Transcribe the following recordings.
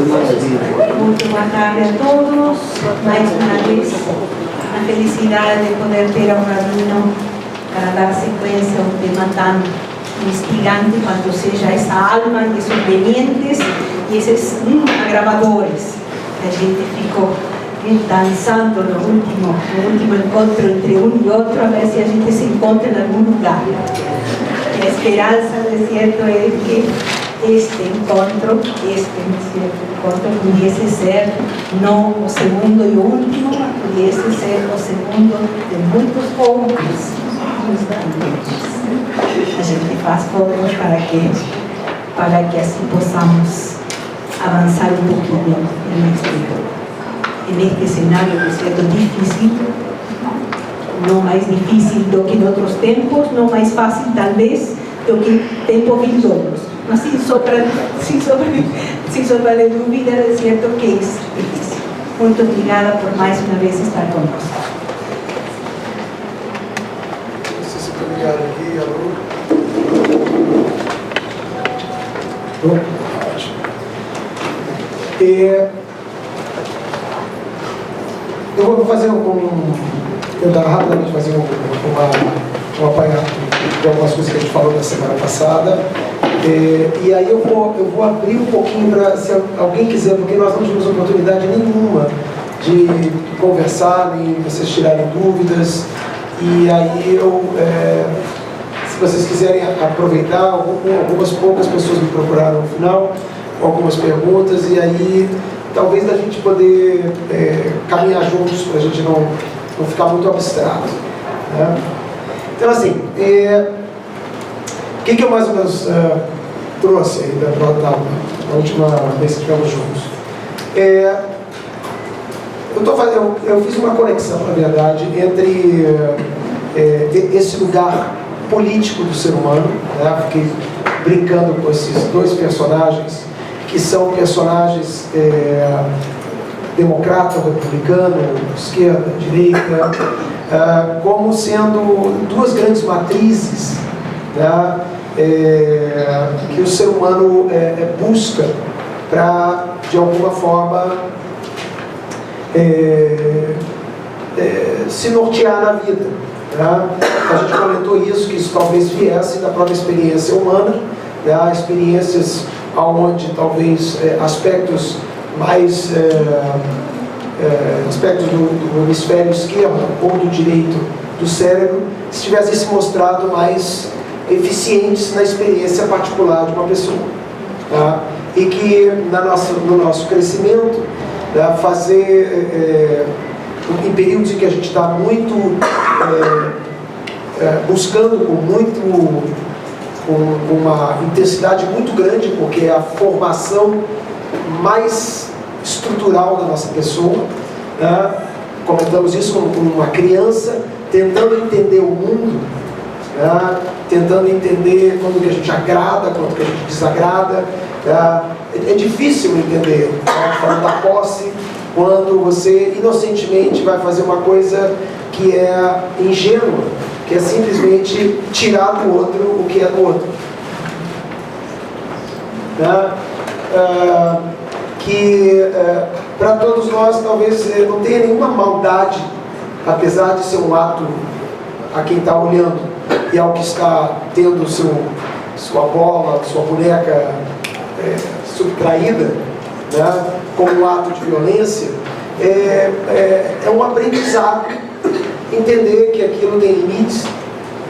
Muito boa tarde a todos. Mais uma vez, a felicidade de poder ter um rabino para dar sequência a um tema tão instigante quanto seja essa alma desses obedientes e esses agravadores. A gente ficou dançando no último encontro entre um e outro, a ver se a gente se encontra em algum lugar. A esperança, de certo, é que este encontro pudiese ser não o segundo e o último, mas pudiese ser o segundo de muitos outros. A gente faz todos para que assim possamos avançar um pouquinho neste cenário, de certo, difícil, não mais difícil do que em outros tempos, não mais fácil talvez do que tempos vindouros. Mas sem sombra de dúvida, é certo que é difícil. Muito obrigada por mais uma vez estar conosco. Vocês caminharam aqui, alô? Eu vou fazer tentar rapidamente fazer um apanhado de algumas coisas que a gente falou na semana passada. E aí eu vou abrir um pouquinho para, se alguém quiser, porque nós não tivemos oportunidade nenhuma de conversar, nem vocês tirarem dúvidas. E aí se vocês quiserem aproveitar, algumas poucas pessoas me procuraram no final, com algumas perguntas, e aí talvez a gente poder caminhar juntos, para a gente não ficar muito abstrato, né? Então, assim, o que eu mais ou menos trouxe aí da última vez que estivemos juntos? Eu fiz uma conexão, na verdade, entre esse lugar político do ser humano, né? Fiquei brincando com esses dois personagens, que são personagens democrata ou republicano, esquerda, direita, como sendo duas grandes matrizes, né, que o ser humano busca para, de alguma forma, se nortear na vida. Né? A gente comentou que isso talvez viesse da própria experiência humana, né? Experiências onde talvez aspectos mais aspectos do hemisfério esquerdo ou do direito do cérebro tivessem se mostrado mais eficientes na experiência particular de uma pessoa, tá? E que no nosso crescimento, tá? Em períodos em que a gente está muito buscando com uma intensidade muito grande, porque é a formação mais estrutural da nossa pessoa, né? Comentamos isso como uma criança tentando entender o mundo, né? Tentando entender quando que a gente agrada, quando que a gente desagrada, né? É difícil entender, né? Falando da posse, quando você inocentemente vai fazer uma coisa que é ingênua, que é simplesmente tirar do outro o que é do outro, né? Para todos nós talvez não tenha nenhuma maldade, apesar de ser um ato a quem está olhando e ao que está tendo sua bola, sua boneca subtraída, né, como um ato de violência. É um aprendizado entender que aquilo tem limites,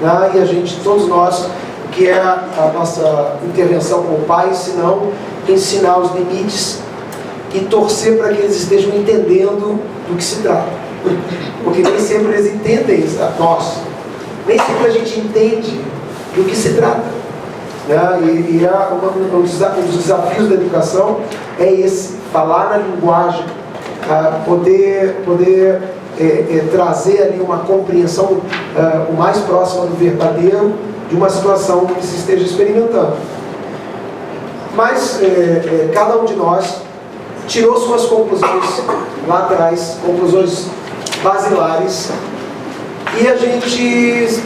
né, e todos nós, que é a nossa intervenção como pais, senão ensinar os limites e torcer para que eles estejam entendendo do que se trata, porque nem sempre eles entendem nós, nem sempre a gente entende do que se trata, né? Um dos desafios da educação é esse, falar na linguagem, poder trazer ali uma compreensão o mais próxima do verdadeiro de uma situação que se esteja experimentando. Mas cada um de nós tirou suas conclusões lá atrás, conclusões basilares, e a gente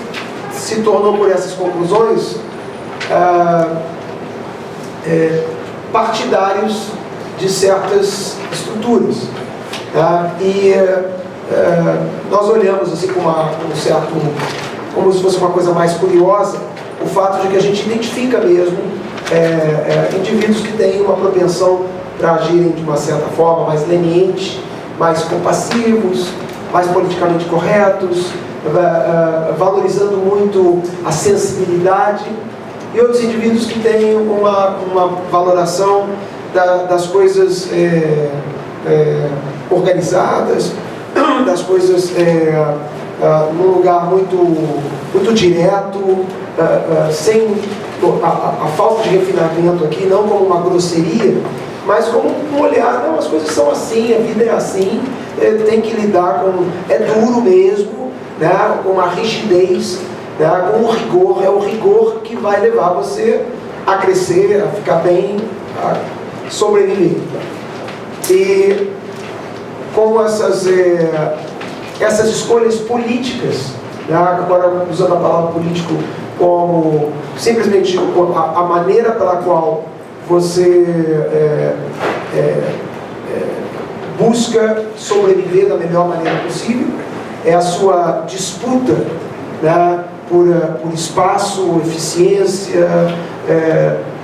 se tornou por essas conclusões partidários de certas estruturas. Tá? E nós olhamos assim com um certo, como se fosse uma coisa mais curiosa, o fato de que a gente identifica mesmo indivíduos que têm uma propensão para agirem de uma certa forma mais leniente, mais compassivos, mais politicamente corretos, valorizando muito a sensibilidade, e outros indivíduos que têm uma valoração das coisas organizadas, das coisas num lugar muito direto, sem a falta de refinamento aqui, não como uma grosseria, mas como um olhar, não, as coisas são assim, a vida é assim, tem que lidar com, é duro mesmo, né, com a rigidez, né, com o rigor, é o rigor que vai levar você a crescer, a ficar bem, a sobreviver. E como essas escolhas políticas, né, agora usando a palavra político como simplesmente a maneira pela qual você busca sobreviver da melhor maneira possível, é a sua disputa, né, por espaço, eficiência,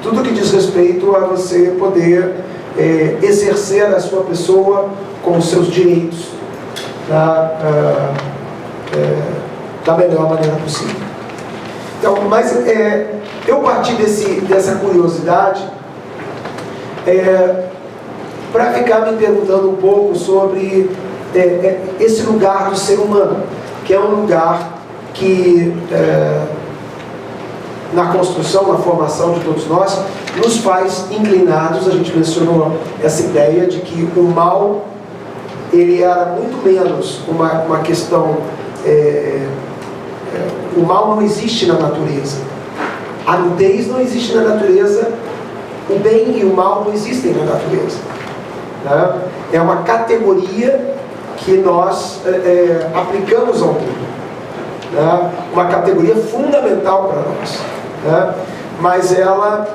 tudo que diz respeito a você poder exercer a sua pessoa com os seus direitos da melhor maneira possível. Então, mas eu parti dessa curiosidade para ficar me perguntando um pouco sobre esse lugar do ser humano, que é um lugar que na construção, na formação de todos nós, nos faz inclinados. A gente mencionou essa ideia de que o mal, ele era muito menos uma questão, o mal não existe na natureza, a nudez não existe na natureza, o bem e o mal não existem na natureza, né? É uma categoria que nós aplicamos ao mundo, né? Uma categoria fundamental para nós, né? Mas ela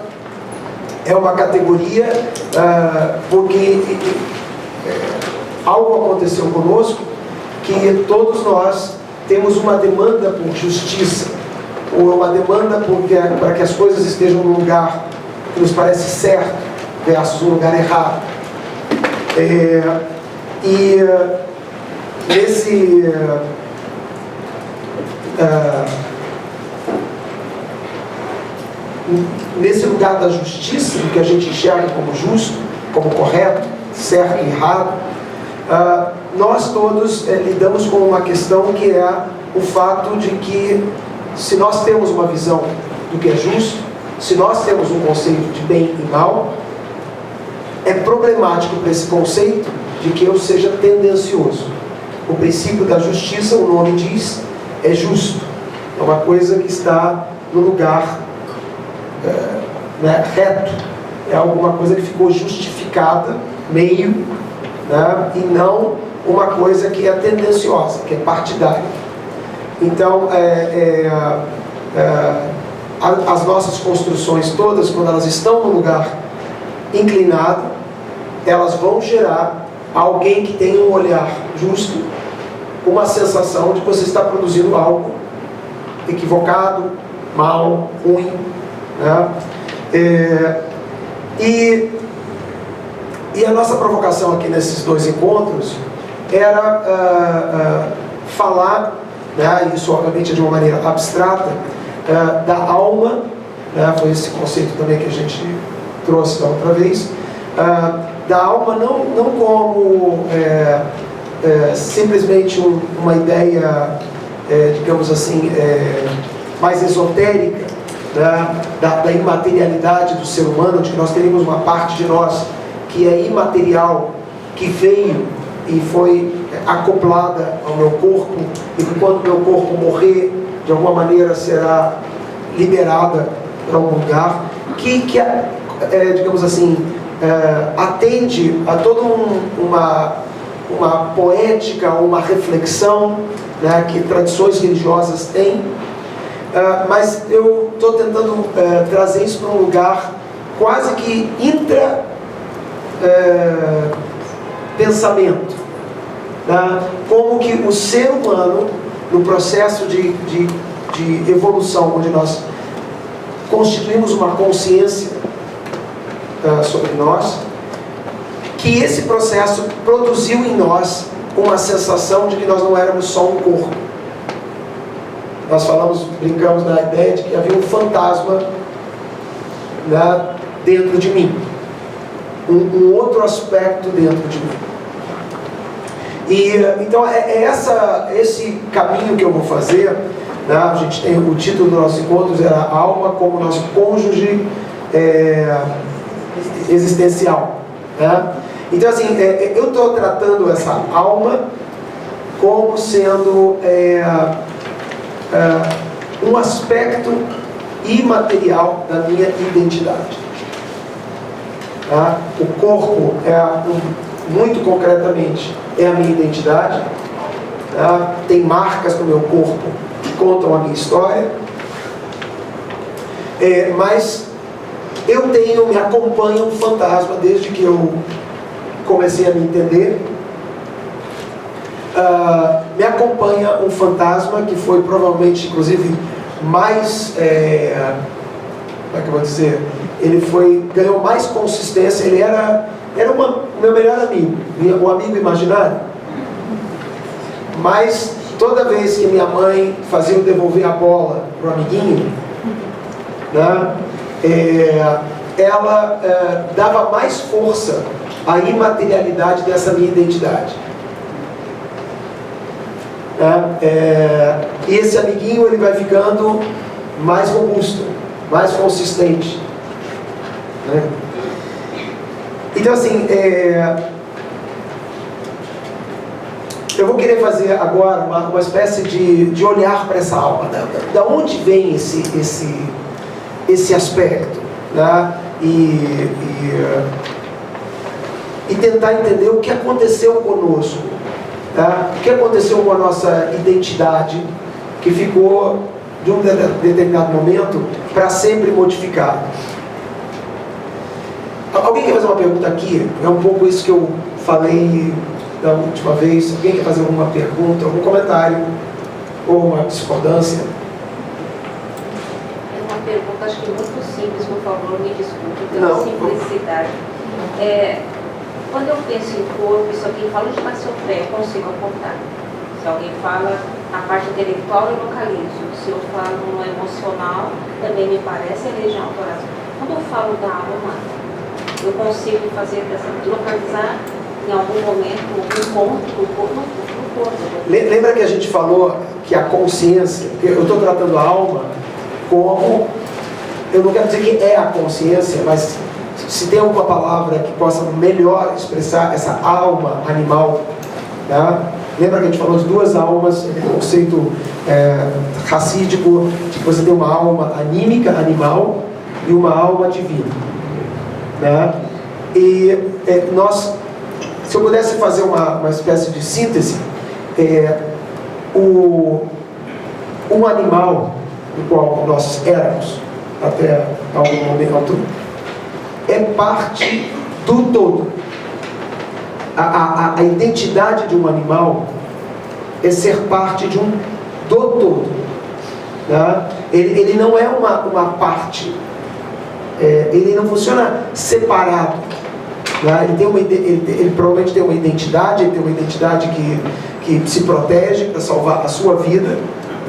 é uma categoria porque algo aconteceu conosco, que todos nós temos uma demanda por justiça, ou uma demanda para que as coisas estejam no lugar que nos parece certo versus um lugar errado. Nesse lugar da justiça, do que a gente enxerga como justo, como correto, certo e errado, nós todos lidamos com uma questão que é o fato de que, se nós temos uma visão do que é justo, se nós temos um conceito de bem e mal, é problemático para esse conceito de que eu seja tendencioso. O princípio da justiça, o nome diz, é justo. É uma coisa que está no lugar reto. É alguma coisa que ficou justificada, meio, né, e não uma coisa que é tendenciosa, que é partidária. Então, as nossas construções todas, quando elas estão no lugar inclinado, elas vão gerar alguém que tem um olhar justo, uma sensação de que você está produzindo algo equivocado, mal, ruim, né? E a nossa provocação aqui nesses dois encontros era falar, né, isso obviamente de uma maneira abstrata, da alma, né, foi esse conceito também que a gente trouxe da outra vez, da alma não como simplesmente uma ideia, digamos assim, mais esotérica, né, da imaterialidade do ser humano, de que nós teríamos uma parte de nós que é imaterial, que veio e foi acoplada ao meu corpo, e que quando meu corpo morrer, de alguma maneira será liberada para um lugar que digamos assim, atende a toda uma poética, uma reflexão, né, que tradições religiosas têm, mas eu estou tentando trazer isso para um lugar quase que pensamento, né? Como que o ser humano, no processo de evolução, onde nós constituímos uma consciência sobre nós, que esse processo produziu em nós uma sensação de que nós não éramos só um corpo. Nós brincamos na ideia de que havia um fantasma, né, dentro de mim, um outro aspecto dentro de mim. E então esse caminho que eu vou fazer, né, a gente tem o título dos nossos encontros era a alma como nosso cônjuge existencial, né? Então assim, eu estou tratando essa alma como sendo um aspecto imaterial da minha identidade. Tá? O corpo muito concretamente é a minha identidade. Tá? Tem marcas no meu corpo que contam a minha história, mas me acompanha um fantasma desde que eu comecei a me entender. Me acompanha um fantasma que foi provavelmente, inclusive, mais, como é que eu vou dizer, ganhou mais consistência. Ele era o meu melhor amigo, o amigo imaginário. Mas toda vez que minha mãe fazia eu devolver a bola para o amiguinho, né, ela dava mais força à imaterialidade dessa minha identidade. E esse amiguinho ele vai ficando mais robusto, mais consistente, né? Então assim, eu vou querer fazer agora uma espécie de olhar para essa alma, né? Da onde vem esse aspecto, né? E tentar entender o que aconteceu conosco. Tá? O que aconteceu com a nossa identidade, que ficou, de um determinado momento, para sempre modificada. Alguém quer fazer uma pergunta aqui? É um pouco isso que eu falei da última vez. Alguém quer fazer alguma pergunta, algum comentário? Ou uma discordância? É uma pergunta, acho que muito simples, por favor, me desculpe pela simplicidade. Quando eu penso em corpo, se alguém fala de mais seu pé, eu consigo apontar. Se alguém fala a parte intelectual, eu localizo. Se eu falo no emocional, também me parece a região torácica. Quando eu falo da alma, eu consigo localizar em algum momento um ponto do corpo. Lembra que a gente falou que a consciência, porque eu estou tratando a alma como, eu não quero dizer que é a consciência, mas se tem alguma palavra que possa melhor expressar essa alma animal, tá? Lembra que a gente falou de duas almas, o conceito racídico, de que você tem uma alma anímica, animal, e uma alma divina, né? E se eu pudesse fazer uma espécie de síntese, um animal do qual nós éramos até algum momento é parte do todo. A identidade de um animal é ser parte do todo, tá? Ele não é uma parte, ele não funciona separado, tá? Ele provavelmente tem uma identidade, ele tem uma identidade que se protege para salvar a sua vida,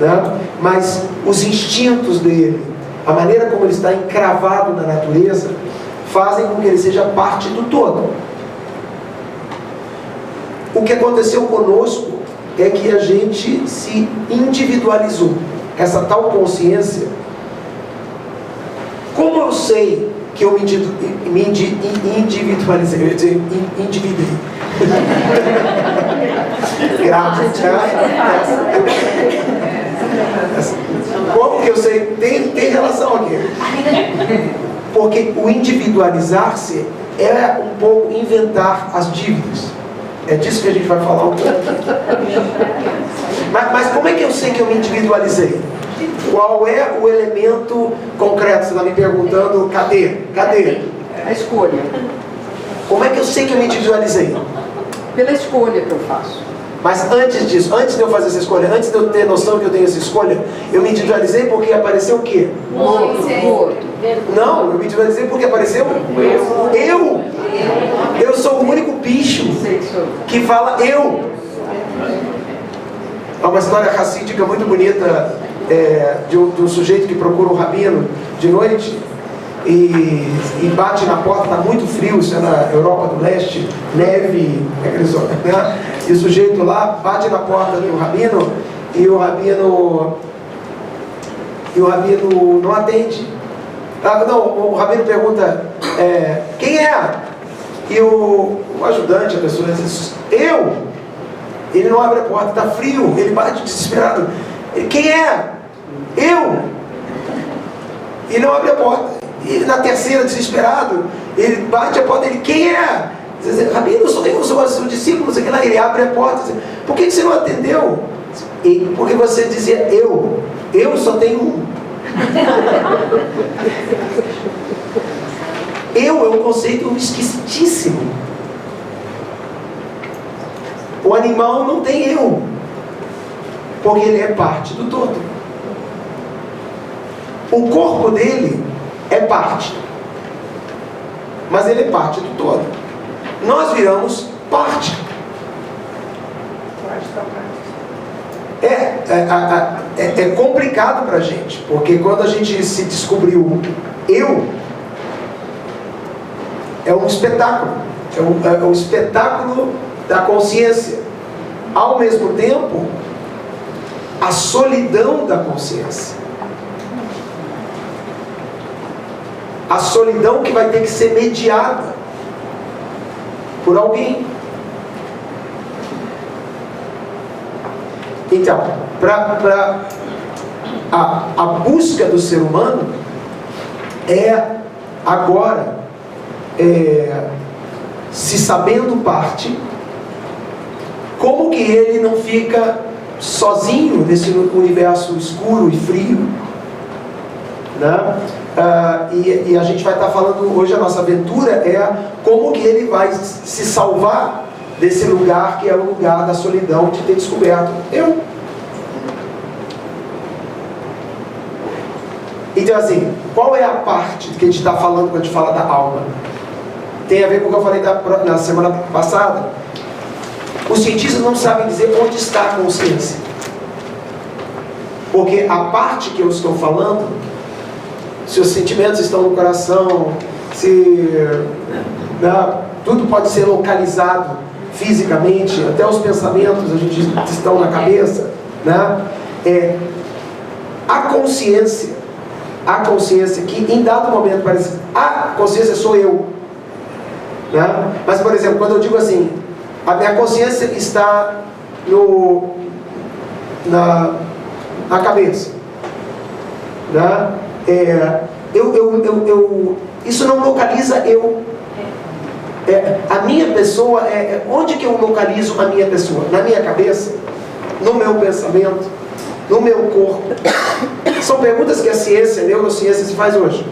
né? Mas os instintos dele, a maneira como ele está encravado na natureza, fazem com que ele seja parte do todo. O que aconteceu conosco é que a gente se individualizou. Essa tal consciência. Como eu sei que eu me individualizei? Eu ia dizer individuei. Como que eu sei? Tem relação aqui. Porque o individualizar-se é um pouco inventar as dívidas. É disso que a gente vai falar um pouco. Mas como é que eu sei que eu me individualizei? Qual é o elemento concreto? Você está me perguntando, cadê? A escolha. Como é que eu sei que eu me individualizei? Pela escolha que eu faço. Mas antes disso, antes de eu fazer essa escolha, antes de eu ter noção que eu tenho essa escolha, eu me individualizei porque apareceu o quê? O outro. Não, eu me individualizei porque apareceu eu. Eu sou o único bicho que fala eu. Há uma história racídica muito bonita de um sujeito que procura um rabino de noite e bate na porta, está muito frio, isso é na Europa do Leste, neve, né? E o sujeito lá bate na porta do rabino e o rabino não atende. Não, o rabino pergunta, quem é? E o ajudante, a pessoa diz, eu. Ele não abre a porta, está frio, ele bate desesperado. Quem é? Eu. E não abre a porta. E na terceira, desesperado, ele bate a porta, ele, quem é? Diz, rabino, sou eu, sou seu discípulo, sei lá. Ele abre a porta, diz, por que você não atendeu? Porque você dizia eu só tenho um. Eu é um conceito esquisitíssimo. O animal não tem eu, porque ele é parte do todo. O corpo dele é parte, mas ele é parte do todo. Nós viramos parte. É complicado para a gente, porque quando a gente se descobriu eu, é um espetáculo, é um espetáculo da consciência. Ao mesmo tempo, a solidão da consciência. A solidão que vai ter que ser mediada por alguém. Então, a busca do ser humano é agora se sabendo parte, como que ele não fica sozinho nesse universo escuro e frio, né? E a gente vai estar falando hoje, a nossa aventura é como que ele vai se salvar desse lugar que é o lugar da solidão, de ter descoberto eu. Então assim, qual é a parte que a gente está falando quando a gente fala da alma? Tem a ver com o que eu falei na semana passada. Os cientistas não sabem dizer onde está a consciência, porque a parte que eu estou falando, se os sentimentos estão no coração, tudo pode ser localizado fisicamente, até os pensamentos a gente estão na cabeça, né? A consciência que em dado momento parece, a consciência sou eu, né? Mas por exemplo, quando eu digo assim, a minha consciência está na cabeça, né? Isso não localiza eu. A minha pessoa onde que eu localizo a minha pessoa? Na minha cabeça? No meu pensamento? No meu corpo? São perguntas que a ciência, a neurociência se faz hoje.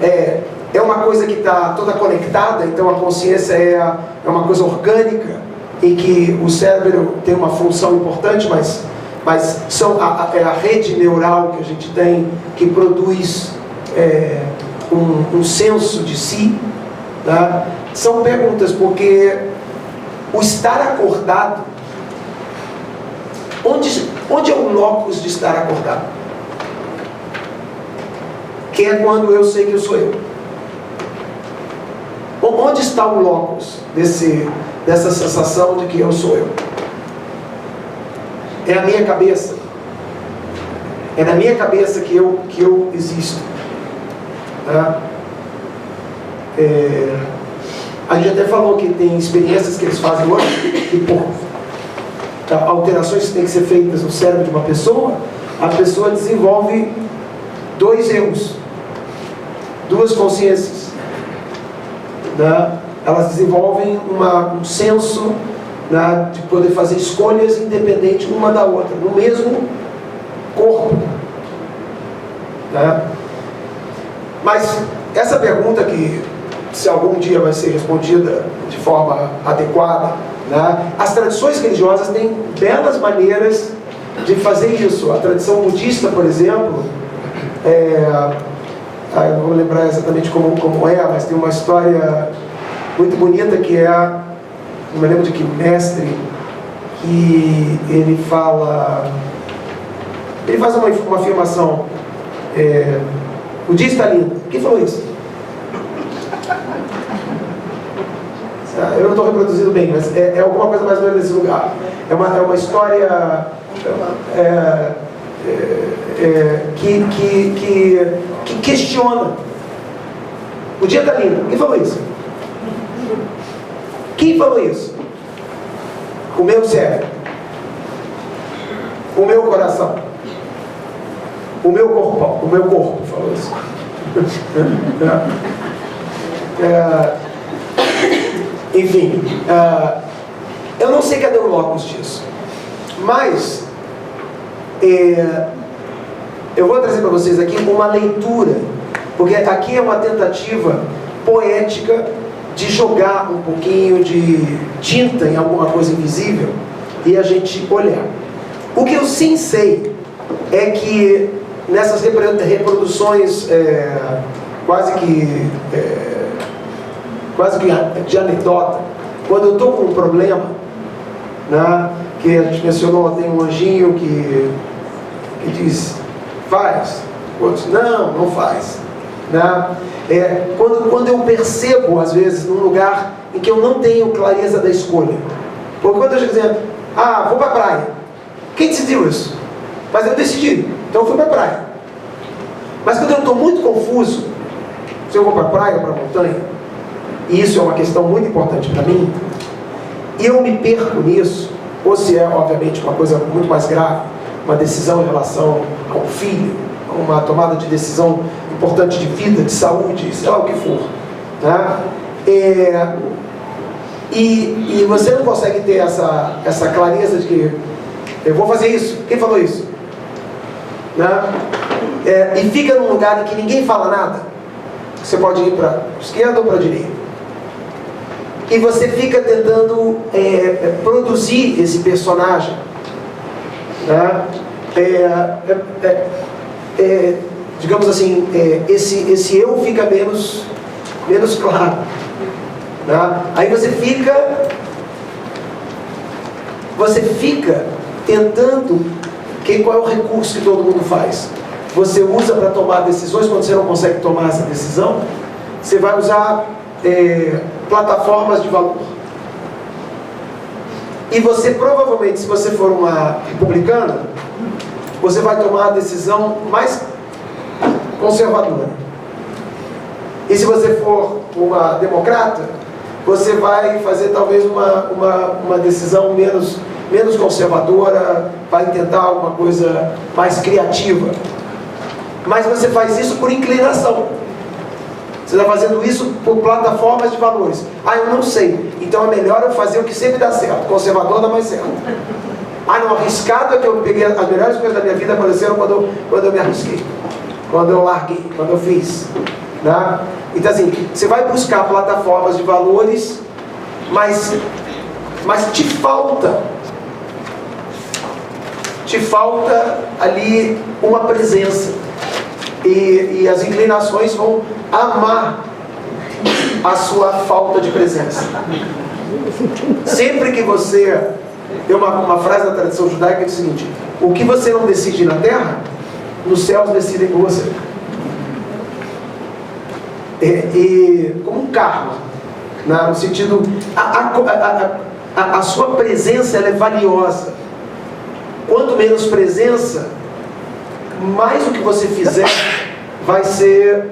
É uma coisa que está toda conectada, então a consciência é uma coisa orgânica, em que o cérebro tem uma função importante, mas é a rede neural que a gente tem que produz um senso de si, tá? São perguntas, porque o estar acordado, onde é o locus de estar acordado? Que é quando eu sei que eu sou eu. Onde está o locus dessa sensação de que eu sou eu? É a minha cabeça. É na minha cabeça que eu existo. Tá? A gente até falou que tem experiências que eles fazem hoje, que por alterações que têm que ser feitas no cérebro de uma pessoa, a pessoa desenvolve 2 eus, 2 consciências, né? Elas desenvolvem um senso, né, de poder fazer escolhas independentes uma da outra, no mesmo corpo, né? Mas essa pergunta que se algum dia vai ser respondida de forma adequada, né? As tradições religiosas têm belas maneiras de fazer isso. A tradição budista, por exemplo, eu não vou lembrar exatamente como é, mas tem uma história muito bonita que não me lembro de que mestre, que ele faz uma afirmação, o dia está lindo. Quem falou isso? Eu não estou reproduzindo bem, mas é alguma coisa mais ou menos nesse lugar. É uma história que questiona. O dia está lindo. Quem falou isso? Quem falou isso? O meu cérebro, o meu coração, o meu corpo falou isso. Enfim, eu não sei cadê o locus disso, mas eu vou trazer para vocês aqui uma leitura, porque aqui é uma tentativa poética de jogar um pouquinho de tinta em alguma coisa invisível e a gente olhar. O que eu sim sei é que nessas reproduções quase que de anedota, quando eu estou com um problema, né, que a gente mencionou, tem um anjinho que diz, faz, outros, não faz. Né? Quando eu percebo, às vezes, num lugar em que eu não tenho clareza da escolha. Porque quando eu chego dizendo, vou para a praia. Quem decidiu isso? Mas eu decidi, então eu fui para a praia. Mas quando eu estou muito confuso, se eu vou para a praia ou para a montanha, e isso é uma questão muito importante para mim, e eu me perco nisso, ou se é, obviamente, uma coisa muito mais grave, uma decisão em relação a um filho, a uma tomada de decisão importante de vida, de saúde, sei lá o que for, né? E você não consegue ter essa clareza de que eu vou fazer isso. Quem falou isso? Né? E fica num lugar em que ninguém fala nada. Você pode ir para a esquerda ou para a direita. E você fica tentando produzir esse personagem, né? Digamos assim, esse eu fica menos claro, né? Aí você fica tentando, qual é o recurso que todo mundo faz? Você usa para tomar decisões. Quando você não consegue tomar essa decisão, você vai usar plataformas de valor. E você provavelmente, se você for uma republicana, você vai tomar a decisão mais conservadora. E se você for uma democrata, você vai fazer talvez uma decisão menos conservadora, vai tentar alguma coisa mais criativa. Mas você faz isso por inclinação. Você está fazendo isso por plataformas de valores. Eu não sei. Então é melhor eu fazer o que sempre dá certo. Conservador dá mais certo. Não, arriscado é que eu peguei as melhores coisas da minha vida aconteceram quando eu me arrisquei. Quando eu larguei, quando eu fiz. Né? Então assim, você vai buscar plataformas de valores, mas te falta ali uma presença. E as inclinações vão amar a sua falta de presença. Sempre que você... Tem uma frase da tradição judaica que diz o seguinte: o que você não decide na terra, nos céus decidem por você. Como um karma, né? No sentido, a sua presença ela é valiosa. Quanto menos presença, mais o que você fizer vai ser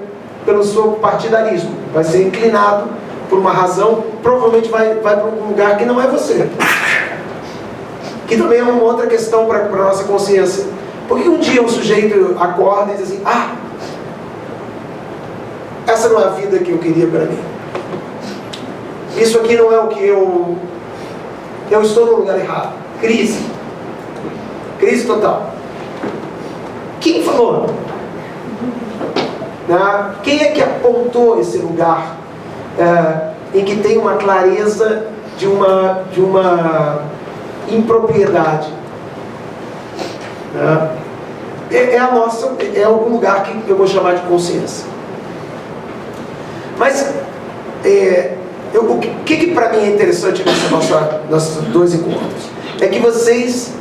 pelo seu partidarismo, vai ser inclinado por uma razão, provavelmente vai para um lugar que não é você. Que também é uma outra questão para a nossa consciência. Porque um dia um sujeito acorda e diz assim: essa não é a vida que eu queria para mim. Isso aqui não é o que eu estou no lugar errado. Crise total. Quem falou? Quem é que apontou esse lugar em que tem uma clareza de uma impropriedade. É algum lugar que eu vou chamar de consciência. Mas o que para mim é interessante nossos dois encontros é que vocês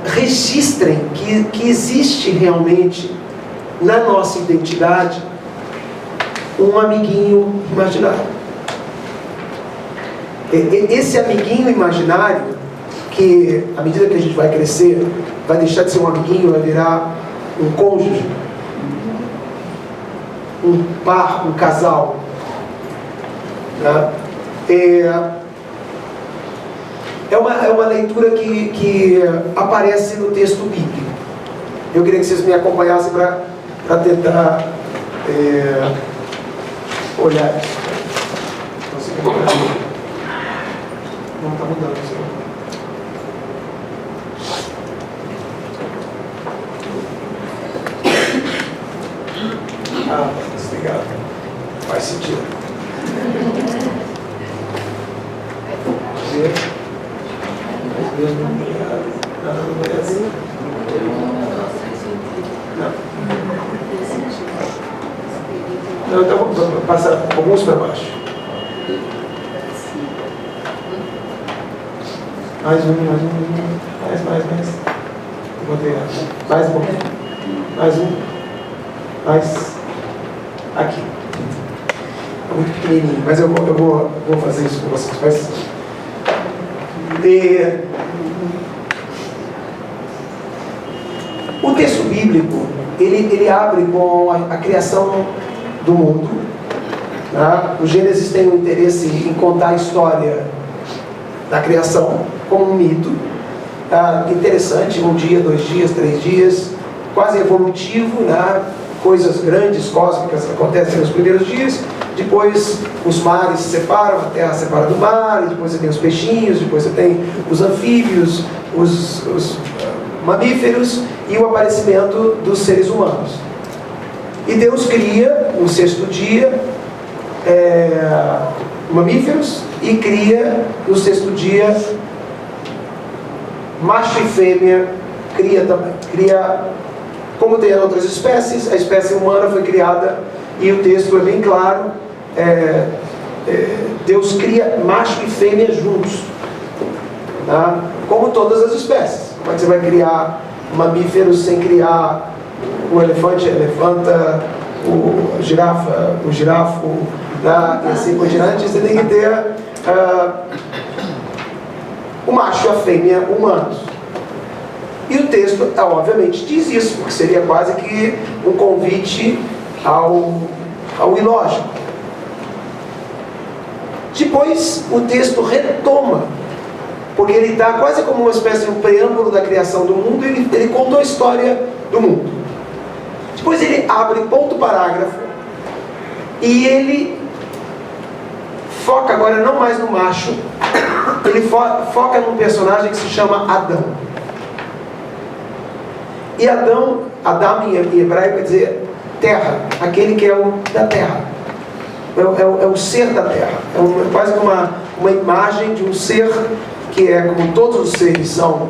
registrem que existe realmente na nossa identidade um amiguinho imaginário. Esse amiguinho imaginário, que à medida que a gente vai crescer, vai deixar de ser um amiguinho, vai virar um cônjuge, um par, um casal. É uma leitura que aparece no texto bíblico. Eu queria que vocês me acompanhassem para tentar olhar isso. Não está mudando isso. Desligado. Faz sentido. Não é assim. Não, então vamos passar alguns para baixo. Mais um. Mais. Botei mais um. Mais um. Mais. Aqui. É muito pequenininho, mas eu vou fazer isso com vocês. O texto bíblico, ele abre com a criação do mundo. Tá? O Gênesis tem um interesse em contar a história da criação como um mito. Interessante, 1 dia, 2 dias, 3 dias, quase evolutivo, né? Coisas grandes, cósmicas acontecem nos primeiros dias, depois os mares se separam, a terra se separa do mar, e depois você tem os peixinhos, depois você tem os anfíbios, os mamíferos e o aparecimento dos seres humanos. E Deus cria no 6º dia mamíferos e cria no 6º dia macho e fêmea, cria como tem outras espécies. A espécie humana foi criada e o texto é bem claro, Deus cria macho e fêmea juntos, tá? Como todas as espécies. Como é que você vai criar mamíferos sem criar o elefante, a elefanta, o girafa, o girafo, tá? E assim por diante? Você tem que ter o macho e a fêmea humanos. E o texto, obviamente, diz isso, porque seria quase que um convite ao ilógico. Depois, o texto retoma, porque ele está quase como uma espécie de um preâmbulo da criação do mundo, ele contou a história do mundo. Depois ele abre ponto parágrafo, e ele foca agora não mais no macho, ele foca num personagem que se chama Adão. E Adão em hebraico quer dizer terra, aquele que é o da terra, é o ser da terra, quase uma imagem de um ser que é como todos os seres são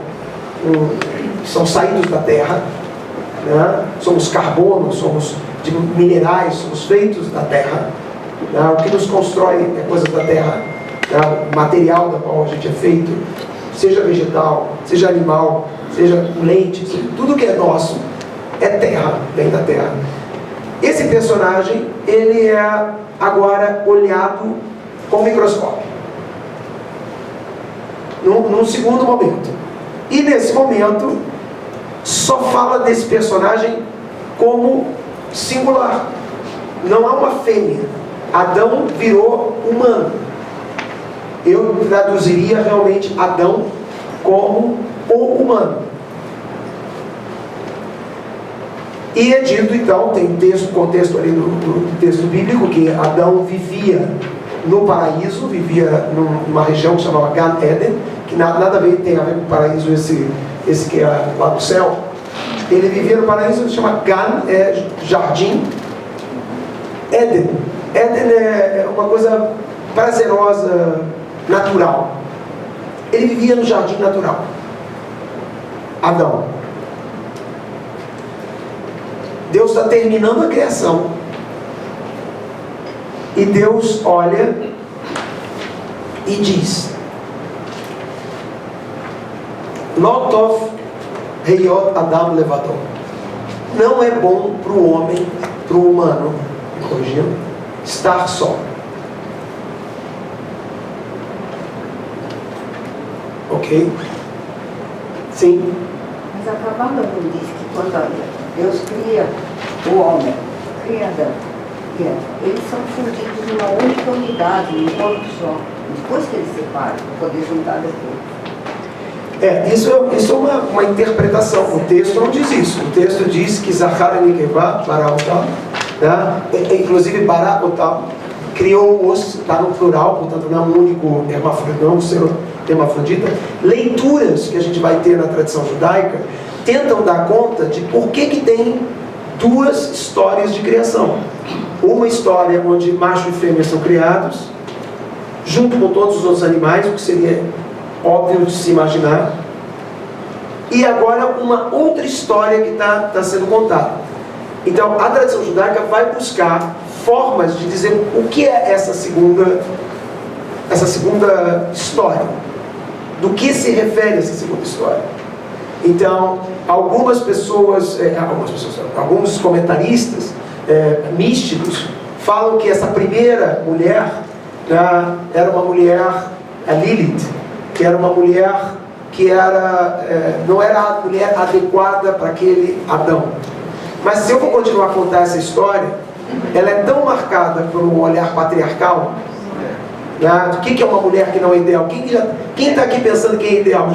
saídos da terra, né? Somos carbono, somos de minerais, somos feitos da terra, né? O que nos constrói é coisa da terra, né? O material da qual a gente é feito, seja vegetal, seja animal, seja leite, tudo que é nosso é terra, vem da terra. Esse personagem, ele é agora olhado com microscópio, num segundo momento. E nesse momento só fala desse personagem como singular. Não há uma fêmea. Adão virou humano. Eu traduziria realmente Adão como o humano. E é dito então, tem contexto ali do texto bíblico, que Adão vivia no paraíso, vivia numa região que chamava Gan Eden, que nada tem a ver com o paraíso esse que é lá do céu. Ele vivia no paraíso que se chama Gan, jardim. Eden é uma coisa prazerosa, natural. Ele vivia no jardim natural. Adão. Deus está terminando a criação. E Deus olha e diz: Lo tov heyot Adam levador. Não é bom para o homem, para o humano, corrigindo, estar só. Ok? Sim? Mas a Cabala não diz que quando Deus cria o homem, cria Adão, eles são fundidos numa única unidade, num corpo só. Depois que eles separam, para poder juntar depois. Isso é uma interpretação. O texto não diz isso. O texto diz que Zahar e Nekevá, Bará Otam, inclusive Bará Otam, criou-os, está no plural, portanto não é um único hermafrodita, não é um ser hermafrodita. Leituras que a gente vai ter na tradição judaica tentam dar conta de por que tem duas histórias de criação. Uma história onde macho e fêmea são criados, junto com todos os outros animais, o que seria óbvio de se imaginar. E agora uma outra história que está sendo contada. Então a tradição judaica vai buscar formas de dizer o que é essa segunda história. Do que se refere essa segunda história. Então, alguns comentaristas místicos falam que essa primeira mulher era uma mulher, a Lilith, que era uma mulher que não era a mulher adequada para aquele Adão. Mas se eu for continuar a contar essa história, ela é tão marcada por um olhar patriarcal. O que é uma mulher que não é ideal? Quem está aqui pensando que é ideal?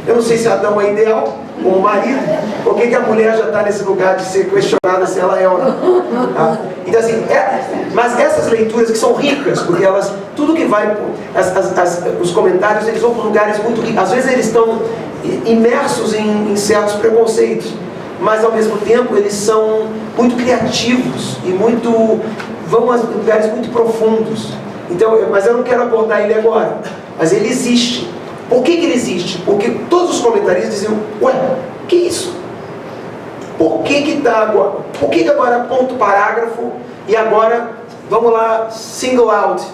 Eu não sei se Adão é ideal como marido, por que a mulher já está nesse lugar de ser questionada se ela é ou não? Tá? Então assim, mas essas leituras que são ricas, porque elas, tudo que vai, os comentários, eles vão para lugares muito ricos. Às vezes eles estão imersos em certos preconceitos, mas ao mesmo tempo eles são muito criativos e vão a lugares muito profundos. Então, mas eu não quero abordar ele agora, mas ele existe. Por que ele existe? Porque todos os comentaristas diziam: ué, que isso? Por que agora? Por que agora ponto parágrafo e agora, vamos lá, single out?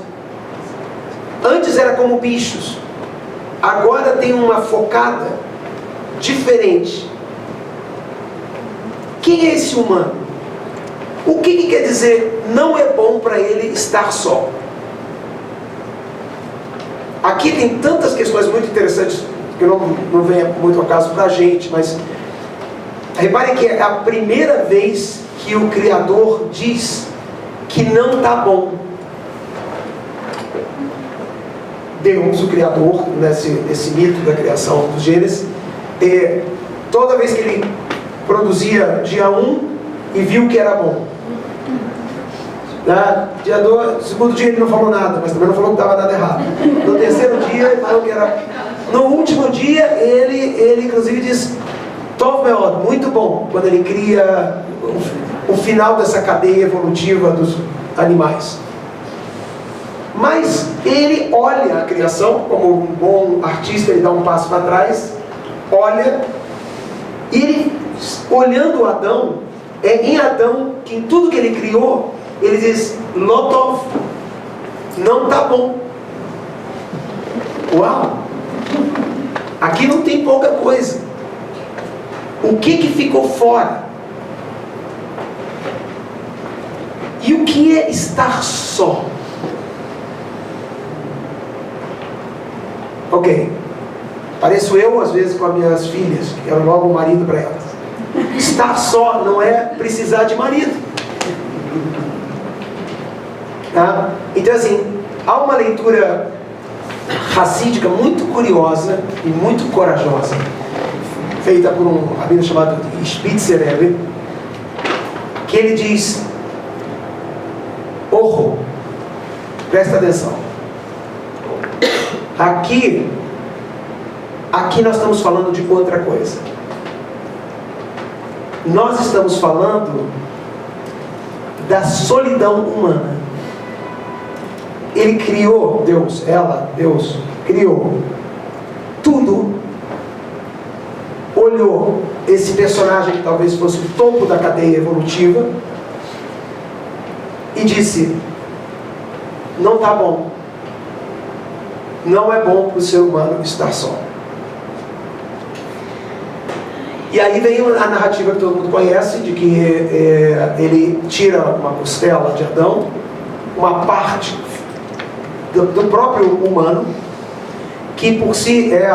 Antes era como bichos, agora tem uma focada diferente. Quem é esse humano? O que quer dizer não é bom para ele estar só? Aqui tem tantas questões muito interessantes que não vem muito ao caso para a gente, mas reparem que é a primeira vez que o Criador diz que não está bom. Deus, o Criador, nesse mito da criação do Gênesis, toda vez que ele produzia dia 1 e viu que era bom. Dia 2, segundo dia ele não falou nada, mas também não falou que estava nada errado. No terceiro dia ele falou que era. No último dia ele inclusive diz Tov Meod, muito bom, quando ele cria o final dessa cadeia evolutiva dos animais. Mas ele olha a criação, como um bom artista, ele dá um passo para trás, olha, e ele, olhando Adão, em Adão, que em tudo que ele criou, ele diz, Lotov, não está bom. Uau! Aqui não tem pouca coisa. O que ficou fora? E o que é estar só? Ok. Pareço eu, às vezes, com as minhas filhas, que quero logo um marido para elas. Estar só não é precisar de marido. Tá? Então, assim, há uma leitura racídica muito curiosa e muito corajosa, feita por um rabino chamado Spitzer Rebbe, que ele diz: Orro, presta atenção, aqui nós estamos falando de outra coisa. Nós estamos falando da solidão humana. Ele criou, Deus criou tudo, olhou esse personagem que talvez fosse o topo da cadeia evolutiva e disse: não está bom, não é bom para o ser humano estar só. E aí vem a narrativa que todo mundo conhece, de que ele tira uma costela de Adão, uma parte do próprio humano, que por si é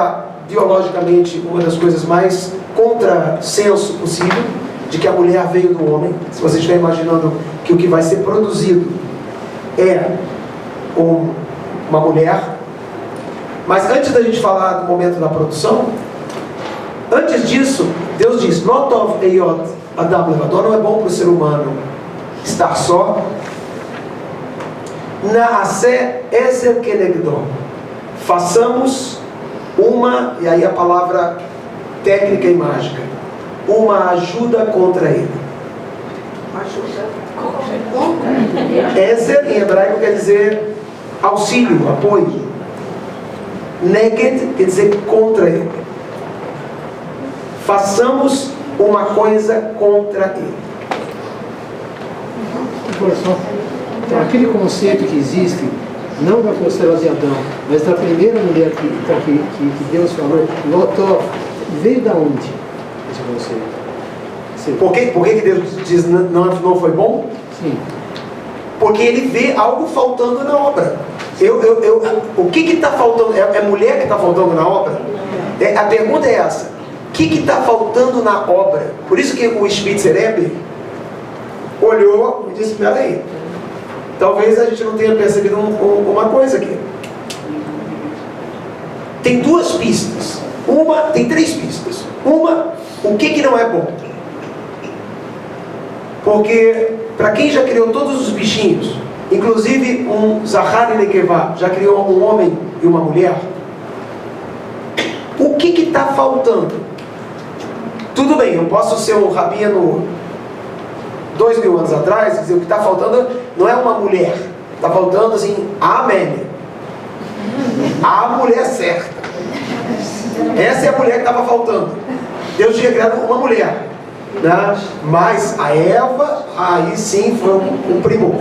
biologicamente uma das coisas mais contrassenso possível, de que a mulher veio do homem. Se você estiver imaginando que o que vai ser produzido é uma mulher. Mas antes da gente falar do momento da produção, antes disso, Deus diz: Notov Eyot Adam Levador, não é bom para o ser humano estar só. Naaseh Ezer Kenegdo, façamos uma, e aí a palavra técnica e mágica, uma ajuda contra ele. Ezer em hebraico quer dizer auxílio, apoio. Neged quer dizer contra ele. Façamos uma coisa contra ele. Agora só, então, aquele conceito que existe, não da costela de Adão, mas da primeira mulher que Deus falou, Lotó, veio da onde esse conceito? Por que Deus diz não foi bom? Sim. Porque ele vê algo faltando na obra. O que está faltando? É mulher que está faltando na obra? A pergunta é essa: o que está faltando na obra? Por isso que o Spitzer Rebbe olhou e disse: espera aí, talvez a gente não tenha percebido uma coisa aqui. Tem duas pistas. Tem três pistas. Uma, o que não é bom? Porque para quem já criou todos os bichinhos, inclusive um Zahar e Nekevá, já criou um homem e uma mulher, o que está faltando? Tudo bem, eu posso ser um rabino 2000 anos atrás, dizer, o que está faltando não é uma mulher, está faltando assim, a Amélia, a mulher certa. Essa é a mulher que estava faltando. Deus tinha criado uma mulher, né? Mas a Eva, aí sim foi um primor.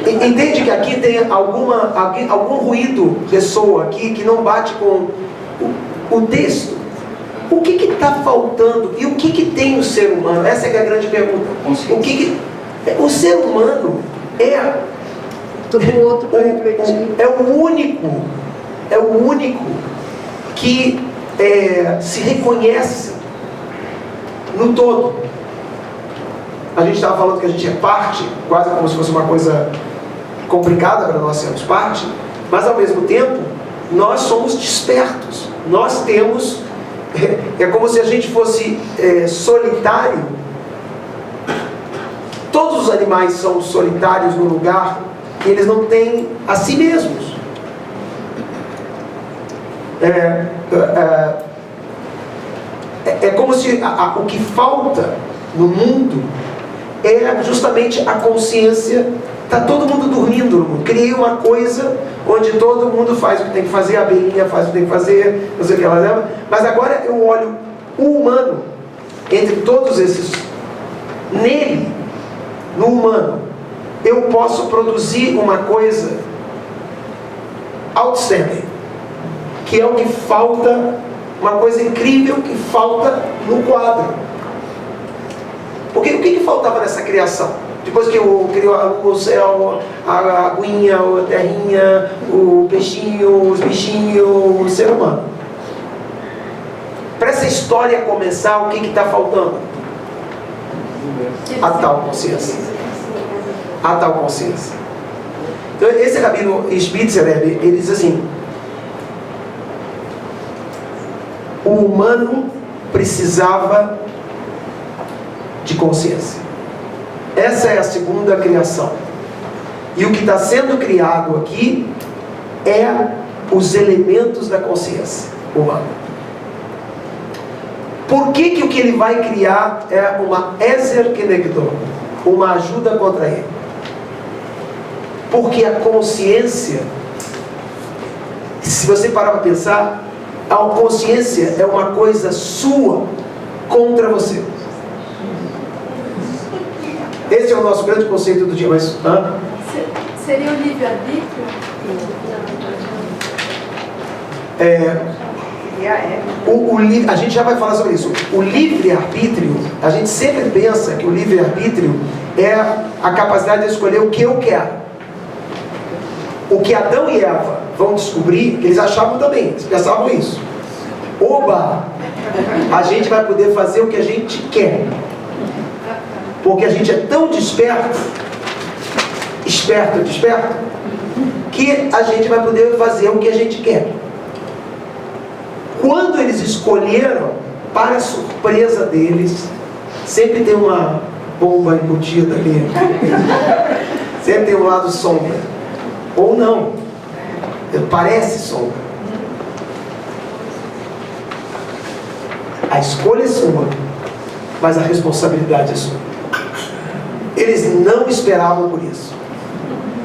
Entende que aqui tem algum ruído ressoa aqui que não bate com o texto. O que está faltando? E o que tem o ser humano? Essa é que é a grande pergunta. O ser humano é todo outro para refletir. É o único que se reconhece no todo. A gente estava falando que a gente é parte, quase como se fosse uma coisa complicada para nós sermos parte, mas ao mesmo tempo nós somos despertos. Nós temos, é como se a gente fosse solitário. Todos os animais são solitários no lugar que eles não têm a si mesmos. É como se o que falta no mundo é justamente a consciência. Está todo mundo dormindo no mundo. Criei uma coisa onde todo mundo faz o que tem que fazer, a abelhinha faz o que tem que fazer, não sei o que ela leva. Mas agora eu olho o humano, entre todos esses, nele, no humano, eu posso produzir uma coisa outstanding, que é o que falta, uma coisa incrível que falta no quadro. Porque o que faltava nessa criação? Depois que criou o céu, a aguinha, a terrinha, o peixinho, os bichinhos, o ser humano. Para essa história começar, o que está faltando? A tal consciência. A tal consciência. Então, esse rabino Spitzer, ele diz assim: o humano precisava de consciência. Essa é a segunda criação. E o que está sendo criado aqui é os elementos da consciência humana. Por que o que ele vai criar é uma Ezer Kenegdo, uma ajuda contra ele? Porque a consciência, se você parar para pensar, a consciência é uma coisa sua contra você. Esse é o nosso grande conceito do dia. Mas, seria o livre-arbítrio? A gente já vai falar sobre isso. O livre-arbítrio, a gente sempre pensa que o livre-arbítrio é a capacidade de escolher o que eu quero. O que Adão e Eva vão descobrir, eles achavam também, eles pensavam isso. Oba! A gente vai poder fazer o que a gente quer. Porque a gente é tão desperto, que a gente vai poder fazer o que a gente quer. Quando eles escolheram, para a surpresa deles, sempre tem uma bomba embutida ali. Sempre tem um lado sombra. Ou não. Parece sombra. A escolha é sua, mas a responsabilidade é sua. Eles não esperavam por isso.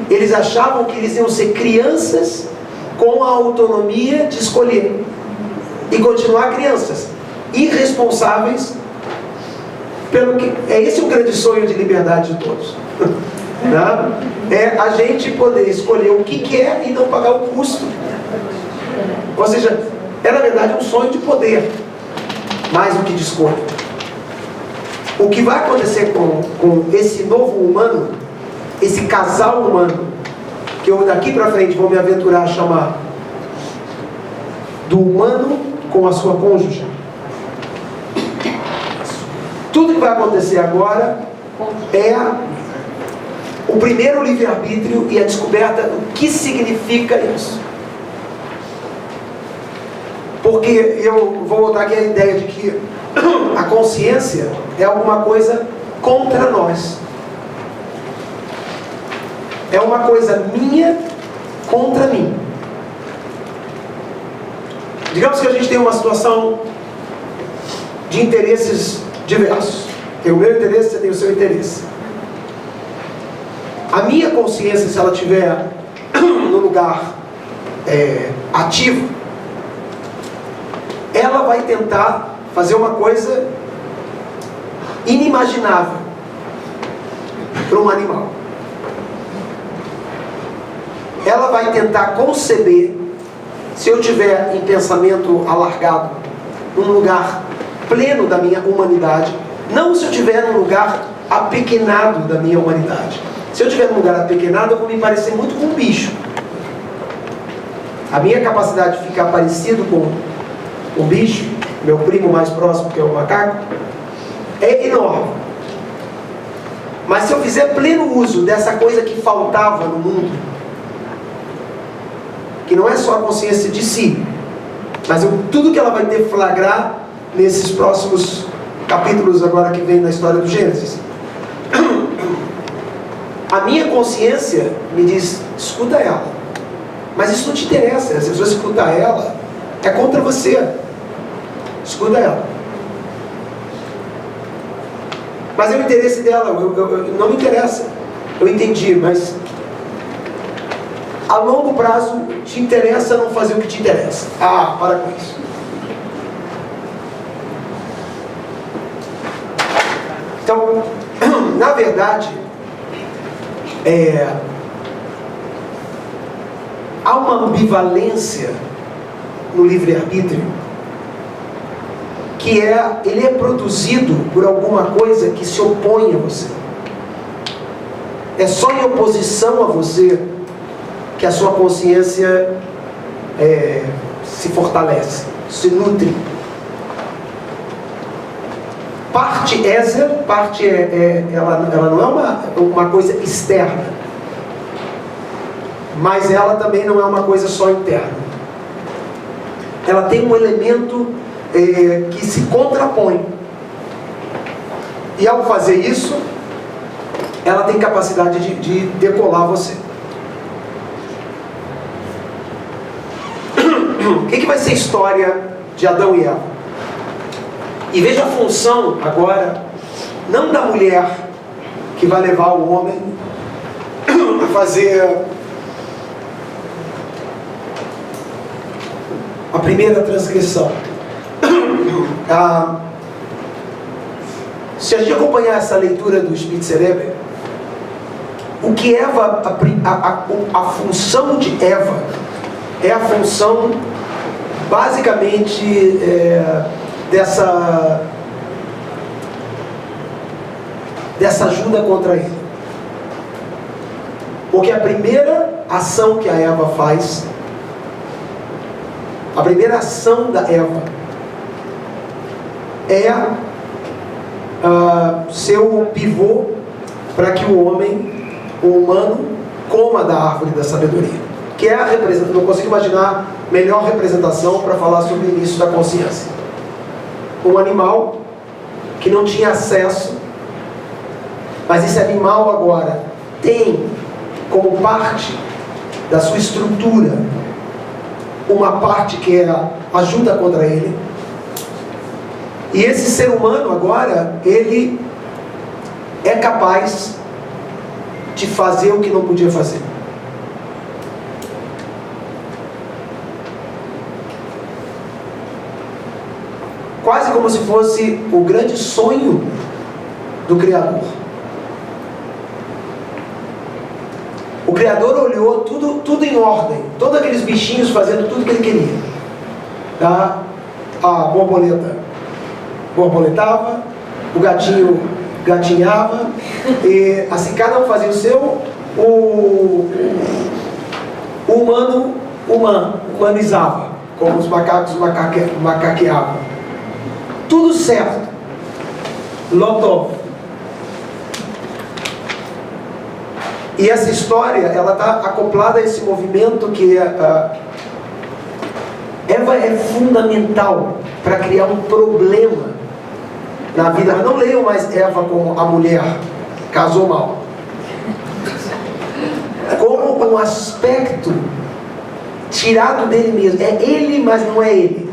Eles achavam que eles iam ser crianças com a autonomia de escolher e continuar crianças, irresponsáveis pelo que... Esse o grande sonho de liberdade de todos. É a gente poder escolher o que quer e não pagar o custo. Ou seja, é na verdade um sonho de poder, mais do que de escolha. O que vai acontecer com esse novo humano, esse casal humano, que eu daqui para frente vou me aventurar a chamar do humano com a sua cônjuge. Tudo que vai acontecer agora é o primeiro livre-arbítrio e a descoberta do que significa isso. Porque eu vou voltar aqui a ideia de que a consciência é alguma coisa contra nós. É uma coisa minha contra mim. Digamos que a gente tem uma situação de interesses diversos. Tem o meu interesse, você tem o seu interesse. A minha consciência, se ela estiver no lugar ativo, ela vai tentar fazer uma coisa inimaginável para um animal. Ela vai tentar conceber, se eu estiver em pensamento alargado, num lugar pleno da minha humanidade, não se eu estiver num lugar apequenado da minha humanidade. Se eu estiver num lugar apequenado, eu vou me parecer muito com um bicho. A minha capacidade de ficar parecido com um bicho, meu primo mais próximo, que é o macaco, é enorme. Mas se eu fizer pleno uso dessa coisa que faltava no mundo, que não é só a consciência de si, mas tudo que ela vai deflagrar nesses próximos capítulos agora que vem na história do Gênesis. A minha consciência me diz, escuta ela. Mas isso não te interessa. Se você escutar ela, é contra você. Escuta ela. Mas é o interesse dela, não me interessa. Eu entendi, mas a longo prazo te interessa não fazer o que te interessa. Ah, para com isso. Então, na verdade, há uma ambivalência no livre-arbítrio que ele é produzido por alguma coisa que se opõe a você. É só em oposição a você que a sua consciência se fortalece, se nutre. Parte ela não é uma coisa externa, mas ela também não é uma coisa só interna. Ela tem um elemento que se contrapõe. E ao fazer isso, ela tem capacidade de decolar você. O que vai ser a história de Adão e Eva? E veja a função agora, não da mulher que vai levar o homem a fazer a primeira transgressão. Se a gente acompanhar essa leitura do Spitzer Rebbe, o que Eva, a função de Eva é a função basicamente dessa ajuda contra ele. Porque a primeira ação que a Eva faz, a primeira ação da Eva é ser o pivô para que o homem, o humano, coma da árvore da sabedoria, que é a representação. Não consigo imaginar melhor representação para falar sobre o início da consciência. Um animal que não tinha acesso, mas esse animal agora tem como parte da sua estrutura uma parte que é a ajuda contra ele. E esse ser humano agora, ele é capaz de fazer o que não podia fazer. Quase como se fosse o grande sonho do Criador. O Criador olhou tudo em ordem, todos aqueles bichinhos fazendo tudo que ele queria. Tá? A borboleta borboletava, o gatinho gatinhava, e assim cada um fazia o seu, o humano humanizava, como os macacos macaqueavam. Tudo certo. Lotov. E essa história, ela está acoplada a esse movimento que Eva é fundamental para criar um problema na vida. Mas não leiam mais Eva como a mulher casou mal, como um aspecto tirado dele mesmo. É ele, mas não é ele,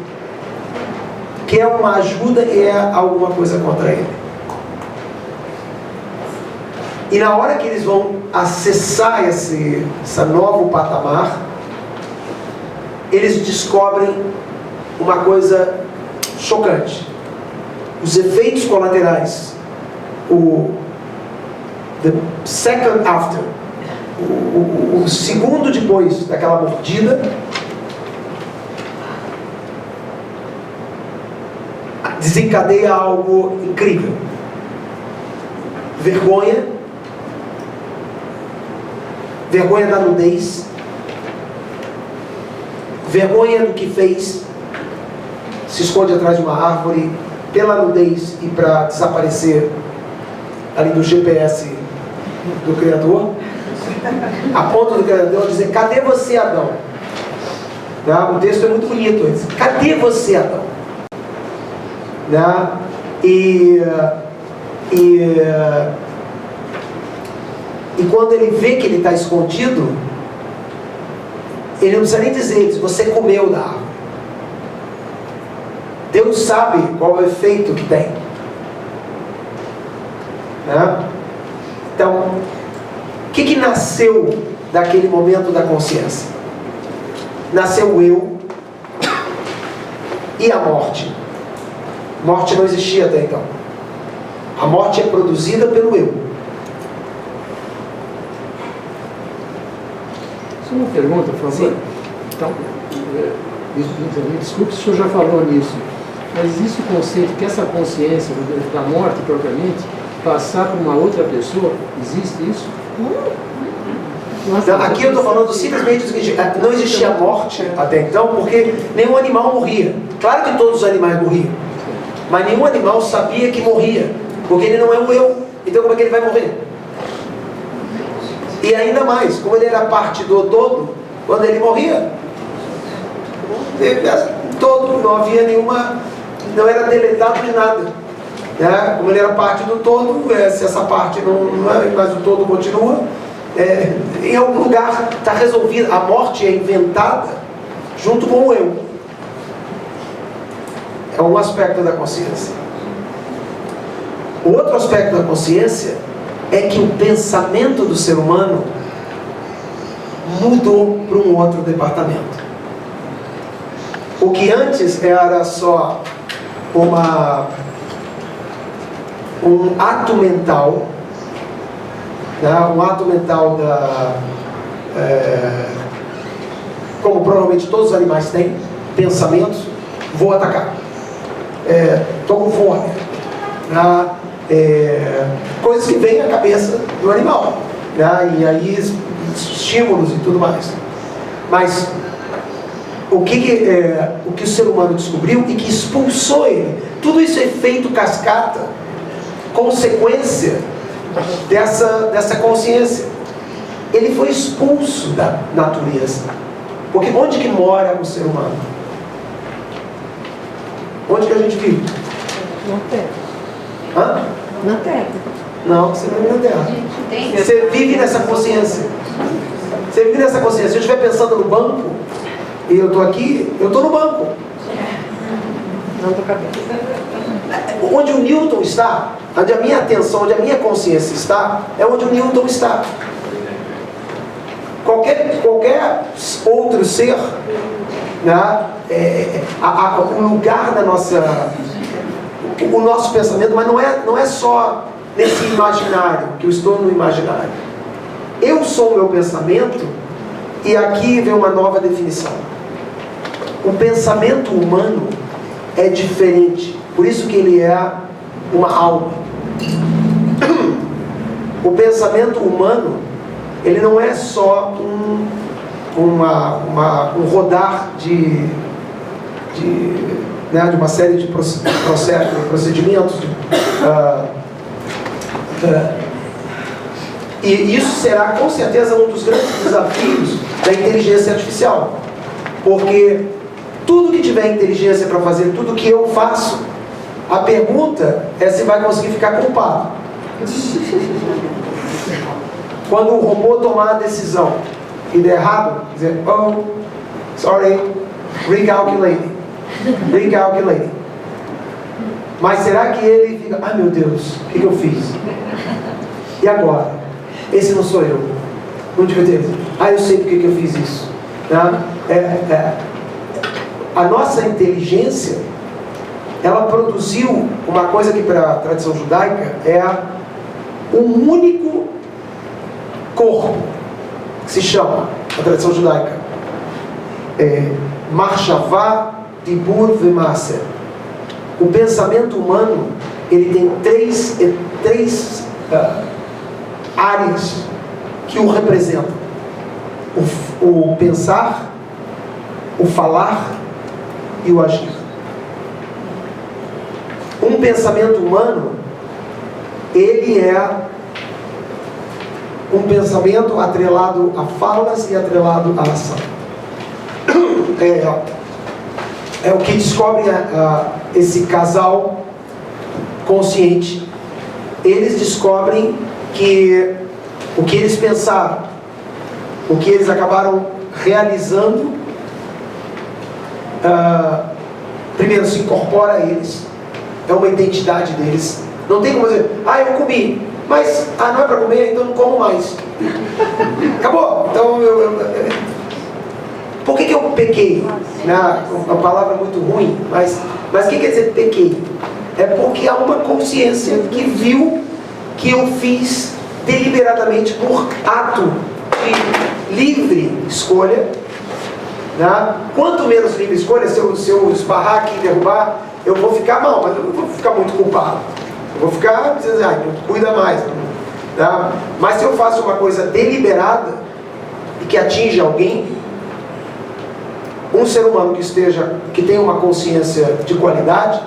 que é uma ajuda e é alguma coisa contra ele. E na hora que eles vão acessar esse novo patamar, eles descobrem uma coisa chocante. Os efeitos colaterais, the second after, o segundo depois daquela mordida, desencadeia algo incrível. Vergonha da nudez, vergonha do que fez, se esconde atrás de uma árvore pela nudez e para desaparecer ali do GPS do Criador, a ponto do Criador dizer: cadê você, Adão? Tá? O texto é muito bonito, ele diz: cadê você, Adão? Tá? E quando ele vê que ele está escondido, ele não precisa nem dizer: você comeu da árvore. Deus sabe qual é o efeito que tem. Né? Então, o que nasceu daquele momento da consciência? Nasceu o eu e a morte. Morte não existia até então. A morte é produzida pelo eu. Só uma pergunta, por favor. Sim. Então, me desculpe se o senhor já falou nisso, mas existe o conceito que essa consciência da morte propriamente passar por uma outra pessoa? Existe isso? Então, aqui eu estou falando simplesmente do seguinte: não existia morte até então, porque nenhum animal morria. Claro que todos os animais morriam, mas nenhum animal sabia que morria, porque ele não é um eu. Então como é que ele vai morrer? E ainda mais, como ele era parte do todo, quando ele morria, todo, não havia nenhuma, não era deletado de nada, né? Como ele era parte do todo, se essa parte não é, mas o todo continua, em algum lugar está resolvido. A morte é inventada junto com o eu. É um aspecto da consciência. O outro aspecto da consciência é que o pensamento do ser humano mudou para um outro departamento. O que antes era só um ato mental, né? Um ato mental como provavelmente todos os animais têm, pensamentos, vou atacar, estou com fome, né? Coisas que vêm à cabeça do animal, né? E aí estímulos e tudo mais. Mas o que o ser humano descobriu e que expulsou ele, tudo isso é efeito cascata, consequência dessa consciência. Ele foi expulso da natureza. Porque onde que mora o ser humano? Onde que a gente vive? Na Terra. Hã? Na Terra. Não, você não vive na Terra. Você vive nessa consciência. Você vive nessa consciência. Se eu estiver pensando no banco, e eu estou aqui, eu estou no banco. Não estou cabeça. Onde o Newton está, onde a minha atenção, onde a minha consciência está, é onde o Newton está. Qualquer outro ser, né, o lugar da nossa... O nosso pensamento, mas não é só nesse imaginário, que eu estou no imaginário. Eu sou o meu pensamento, e aqui vem uma nova definição. O pensamento humano é diferente, por isso que ele é uma alma. O pensamento humano, ele não é só um rodar de uma série de procedimentos. E isso será com certeza um dos grandes desafios da inteligência artificial. Porque tudo que tiver inteligência para fazer, tudo que eu faço, a pergunta é se vai conseguir ficar culpado. Quando o robô tomar a decisão e der errado, dizer, oh, sorry, recalculating. Mas será que ele fica, ai meu Deus, o que eu fiz? E agora? Esse não sou eu. Não devia ter. Eu sei porque que eu fiz isso. A nossa inteligência, ela produziu uma coisa que para a tradição judaica é um único corpo, que se chama, a tradição judaica, Marshavá, Dibur Vemaaser. O pensamento humano, ele tem três áreas que o representam: o pensar, o falar e o agir. Um pensamento humano, ele é um pensamento atrelado a falas e atrelado à ação. É o que descobre esse casal consciente. Eles descobrem que o que eles pensaram, o que eles acabaram realizando, primeiro se incorpora a eles, é uma identidade deles. Não tem como dizer, eu comi, mas não é para comer, então não como mais. Acabou. Então por que eu pequei? Uma palavra muito ruim, mas o que quer dizer pequei? É porque há uma consciência que viu que eu fiz deliberadamente por ato de livre escolha. Quanto menos livre escolha, se eu esbarrar aqui e derrubar, eu vou ficar mal, mas eu não vou ficar muito culpado. Eu vou ficar dizendo, cuida mais. Mas se eu faço uma coisa deliberada e que atinge alguém, um ser humano que tenha uma consciência de qualidade,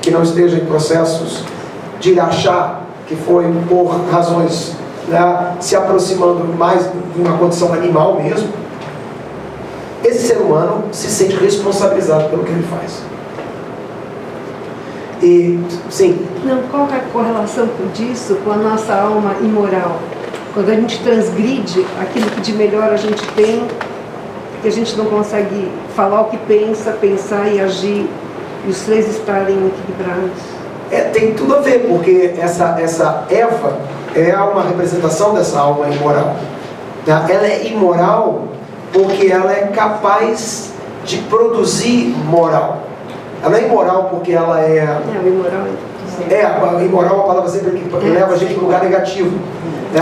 que não esteja em processos de achar que foi por razões, se aproximando mais de uma condição animal mesmo, esse ser humano se sente responsabilizado pelo que ele faz. E, sim. Não, qual é a correlação disso com a nossa alma imoral? Quando a gente transgride aquilo que de melhor a gente tem, que a gente não consegue falar o que pensa, pensar e agir, e os três estarem equilibrados. Tem tudo a ver, porque essa Eva é uma representação dessa alma imoral. Ela é imoral porque ela é capaz de produzir moral. Ela é imoral porque ela é... o imoral imoral é uma palavra sempre que leva a gente para um lugar negativo. Né?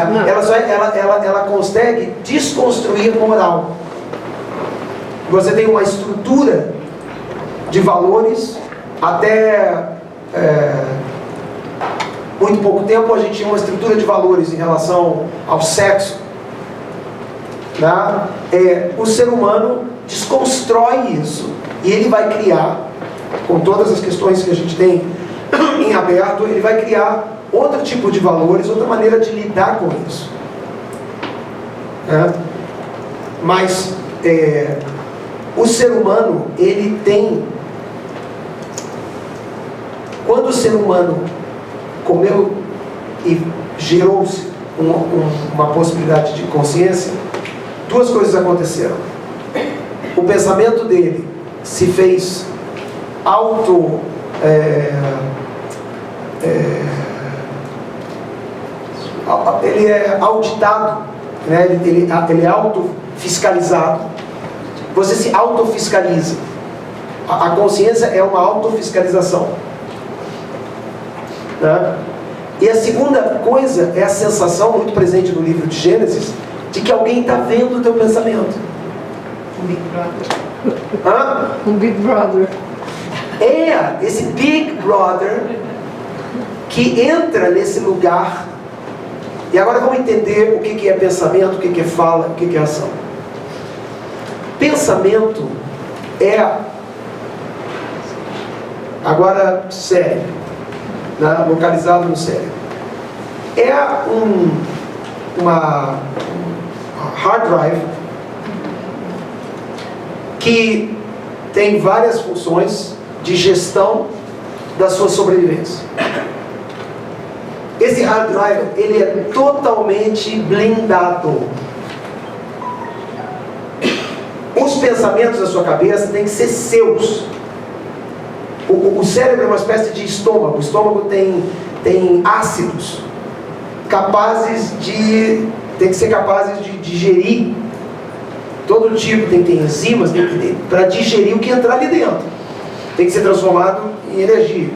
Ela consegue desconstruir moral. Você tem uma estrutura de valores. Até muito pouco tempo a gente tinha uma estrutura de valores em relação ao sexo. Né? O ser humano desconstrói isso e ele vai criar, com todas as questões que a gente tem em aberto, ele vai criar outro tipo de valores, outra maneira de lidar com isso. Mas o ser humano, ele tem... Quando o ser humano comeu e gerou-se uma possibilidade de consciência, duas coisas aconteceram. O pensamento dele se fez ele é auditado, né? Ele é autofiscalizado. Você se autofiscaliza. A consciência é uma autofiscalização. Né? E a segunda coisa é a sensação muito presente no livro de Gênesis de que alguém está vendo o teu pensamento. Um Big Brother. Um Big Brother. Esse Big Brother que entra nesse lugar. E agora vamos entender o que é pensamento, o que é fala, o que é ação. Pensamento agora cérebro, né? Localizado no cérebro. Uma hard drive que tem várias funções de gestão da sua sobrevivência. Esse hard drive, ele é totalmente blindado. Os pensamentos da sua cabeça têm que ser seus. O cérebro é uma espécie de estômago. O estômago tem ácidos tem que ser capazes de digerir todo tipo, tem que ter enzimas para digerir o que entrar ali dentro. Tem que ser transformado em energia.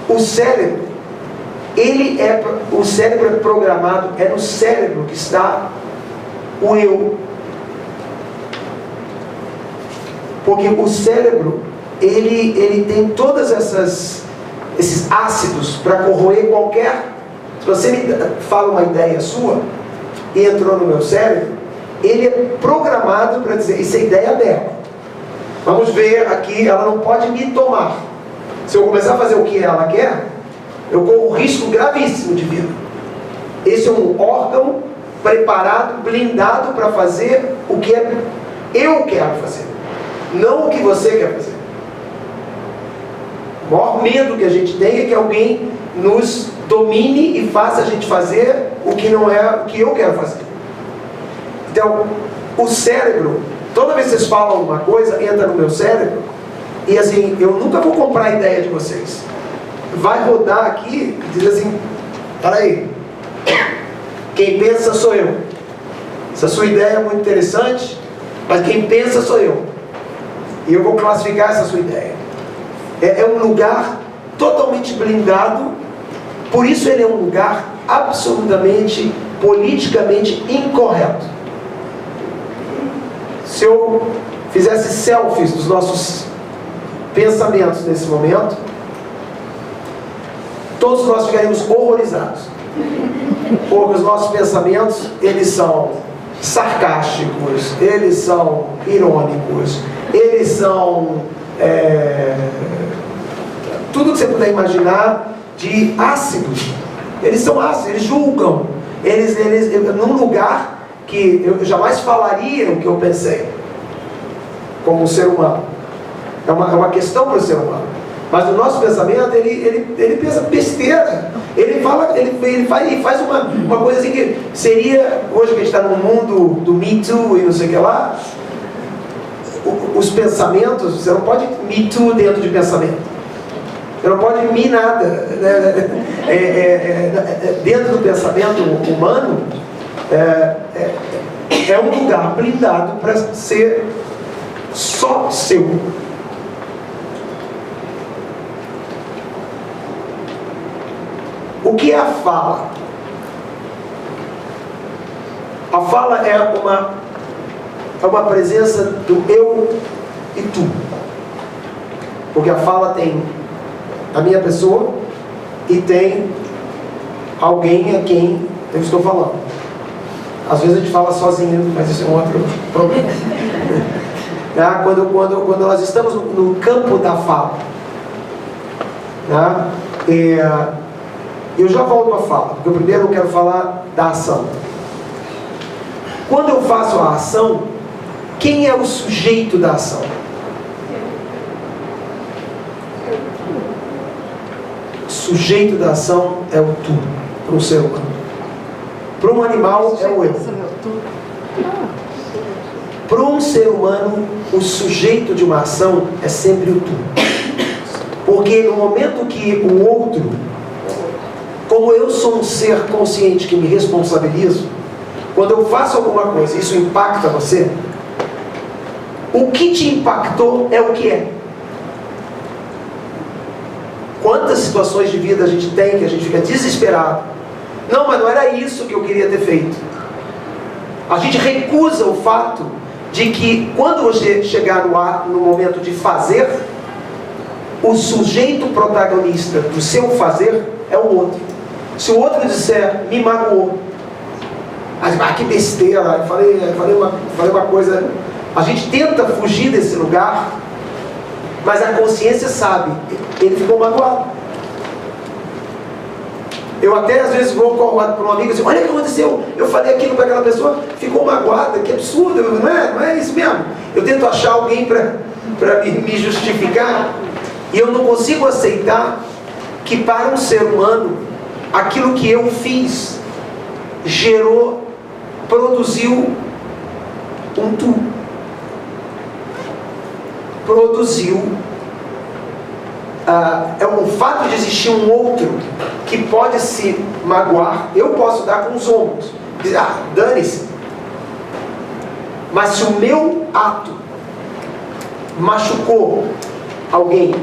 O cérebro é programado, é no cérebro que está o eu. Porque o cérebro, ele tem todas esses ácidos para corroer qualquer... Se você me fala uma ideia sua e entrou no meu cérebro, ele é programado para dizer, essa ideia é aberta. Vamos ver aqui, ela não pode me tomar. Se eu começar a fazer o que ela quer, eu corro um risco gravíssimo de vida. Esse é um órgão preparado, blindado para fazer o que eu quero fazer, não o que você quer fazer. O maior medo que a gente tem é que alguém nos domine e faça a gente fazer o que não é o que eu quero fazer. Então, o cérebro, toda vez que vocês falam alguma coisa, entra no meu cérebro, e assim, eu nunca vou comprar a ideia de vocês. Vai rodar aqui e diz assim, peraí, quem pensa sou eu. Essa sua ideia é muito interessante, mas quem pensa sou eu. E eu vou classificar essa sua ideia. É um lugar totalmente blindado, por isso ele é um lugar absolutamente, politicamente incorreto. Se eu fizesse selfies dos nossos pensamentos nesse momento, todos nós ficaríamos horrorizados. Porque os nossos pensamentos, eles são sarcásticos, eles são irônicos, eles são tudo que você puder imaginar de ácidos. Eles são ácidos, eles julgam, eles num lugar que eu jamais falaria o que eu pensei como um ser humano. É uma questão para o ser humano. Mas no nosso pensamento, ele pensa besteira. Ele faz uma coisa assim que seria, hoje que a gente está no mundo do Me Too e não sei o que lá, os pensamentos, você não pode Me Too dentro de pensamento. Você não pode me nada. Dentro do pensamento humano, é um lugar blindado para ser só seu. O que é a fala? A fala é uma presença do eu e tu. Porque a fala tem a minha pessoa e tem alguém a quem eu estou falando. Às vezes a gente fala sozinho, mas isso é um outro problema. Quando nós estamos no campo da fala, eu já volto à fala, porque primeiro eu quero falar da ação. Quando eu faço a ação, quem é o sujeito da ação? O sujeito da ação é o tu, para um ser humano. Para um animal é o eu. Para um ser humano, o sujeito de uma ação é sempre o tu. Porque no momento que o outro, como eu sou um ser consciente que me responsabilizo, quando eu faço alguma coisa e isso impacta você, o que te impactou é o que é. Quantas situações de vida a gente tem que a gente fica desesperado. Não, mas não era isso que eu queria ter feito. A gente recusa o fato de que quando você chegar no momento de fazer, o sujeito protagonista do seu fazer é o outro. Se o outro disser, me magoou, que besteira, eu falei uma coisa. A gente tenta fugir desse lugar, mas a consciência sabe, ele ficou magoado. Eu até às vezes vou para um amigo e digo, olha o que aconteceu, eu falei aquilo para aquela pessoa, ficou magoada, que absurdo, não é isso mesmo. Eu tento achar alguém para me justificar, e eu não consigo aceitar que para um ser humano, aquilo que eu fiz, produziu um tu. Produziu é um fato de existir um outro que pode se magoar. Eu posso dar com os ombros, dizer, dane-se. Mas se o meu ato machucou alguém,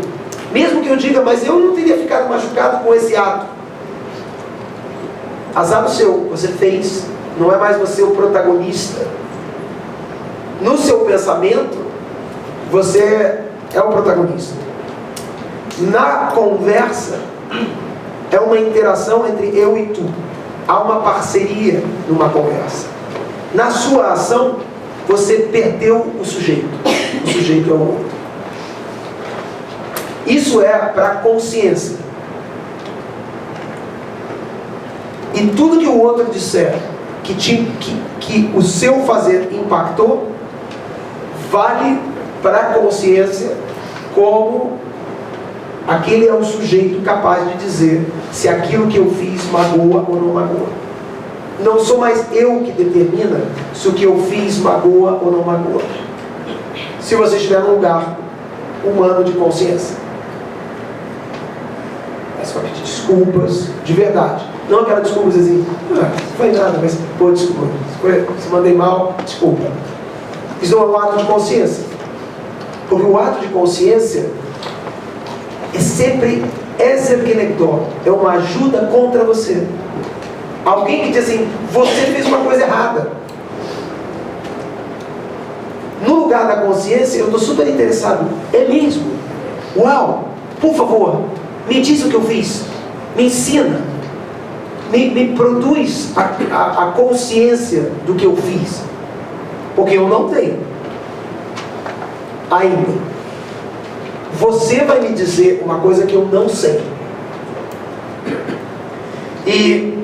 mesmo que eu diga, mas eu não teria ficado machucado com esse ato, azar o seu, você fez, não é mais você o protagonista. No seu pensamento, você é o protagonista. Na conversa, é uma interação entre eu e tu. Há uma parceria numa conversa. Na sua ação, você perdeu o sujeito. O sujeito é o outro. Isso é para a consciência. E tudo que o outro disser que o seu fazer impactou, vale para a consciência como aquele é o sujeito capaz de dizer se aquilo que eu fiz magoa ou não magoa. Não sou mais eu que determina se o que eu fiz magoa ou não magoa. Se você estiver num lugar humano de consciência, é só pedir desculpas de verdade. Não aquela desculpa assim, não foi nada, mas pô, desculpa, se mandei mal, desculpa. Isso não é um ato de consciência. Porque o ato de consciência é sempre exergenector, é uma ajuda contra você. Alguém que diz assim, você fez uma coisa errada. No lugar da consciência, eu estou super interessado. É mesmo? Uau! Por favor, me diz o que eu fiz. Me ensina. Me produz a consciência do que eu fiz. Porque eu não tenho. Ainda. Você vai me dizer uma coisa que eu não sei. E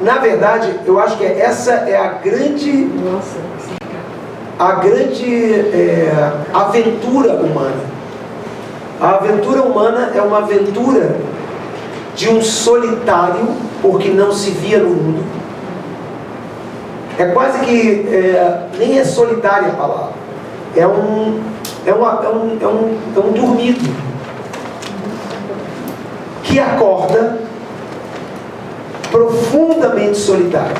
na verdade, eu acho que essa é a grande aventura humana. A aventura humana é uma aventura de um solitário, porque não se via no mundo. É quase que nem é solitária a palavra. É um dormido que acorda profundamente solitário.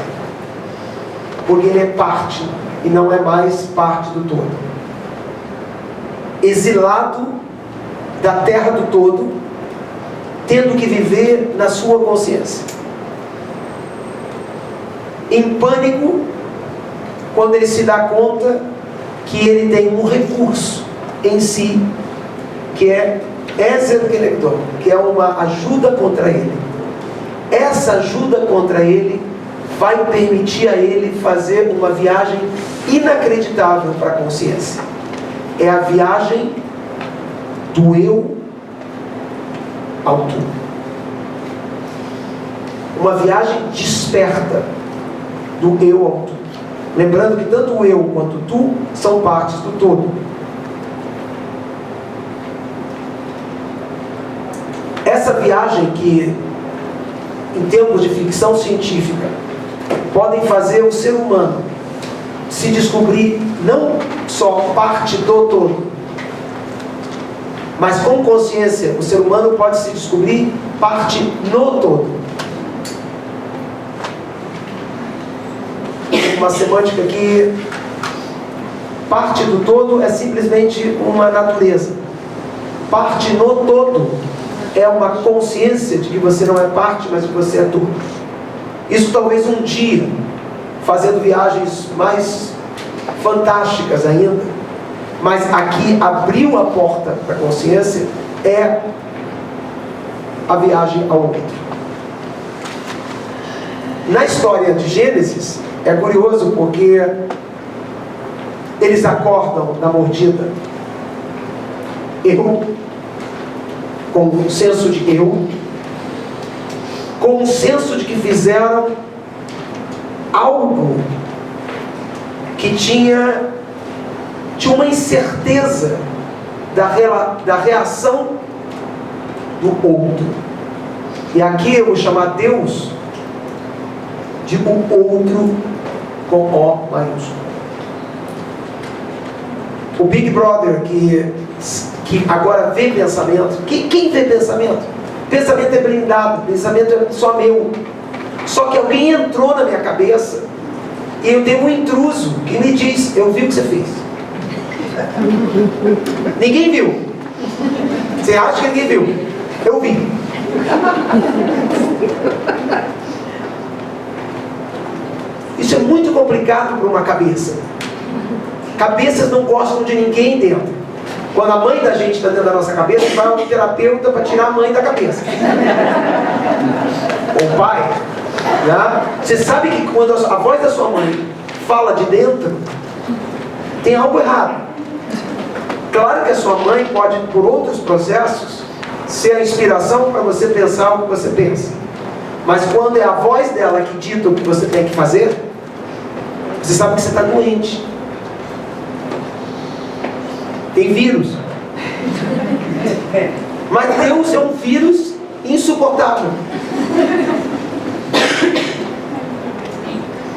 porque ele é parte e não é mais parte do todo. Exilado da terra do todo, tendo que viver na sua consciência. Em pânico, quando ele se dá conta que ele tem um recurso em si, que é Ezer Kenegdon, que é uma ajuda contra ele. Essa ajuda contra ele vai permitir a ele fazer uma viagem inacreditável para a consciência. É a viagem do eu ao tu. Uma viagem desperta do eu ao tu. Lembrando que tanto o eu quanto o tu são partes do todo. Essa viagem que, em termos de ficção científica, podem fazer o ser humano se descobrir não só parte do todo, mas com consciência, o ser humano pode se descobrir parte no todo. Uma semântica que parte do todo é simplesmente uma natureza. Parte no todo é uma consciência de que você não é parte, mas que você é tudo. Isso talvez um dia, fazendo viagens mais fantásticas ainda, mas aqui abriu a porta para a consciência, é a viagem ao outro. Na história de Gênesis, é curioso porque eles acordam na mordida, com um senso de eu, com um senso de que fizeram algo que tinha uma incerteza da reação do outro. E aqui eu vou chamar Deus de o outro com O maiúsculo. O Big Brother que agora vê pensamento. Quem vê pensamento? Pensamento é blindado, pensamento é só meu. Só que alguém entrou na minha cabeça e eu tenho um intruso que me diz: eu vi o que você fez. Ninguém viu. Você acha que ninguém viu? Eu vi. Isso é muito complicado para uma cabeça. Cabeças não gostam de ninguém dentro. Quando a mãe da gente está dentro da nossa cabeça, vai ao terapeuta para tirar a mãe da cabeça. O pai, né? Você sabe que quando a voz da sua mãe fala de dentro, tem algo errado. Claro que a sua mãe pode, por outros processos, ser a inspiração para você pensar o que você pensa. Mas quando é a voz dela que dita o que você tem que fazer, você sabe que você está doente. Tem vírus. Mas Deus é um vírus insuportável.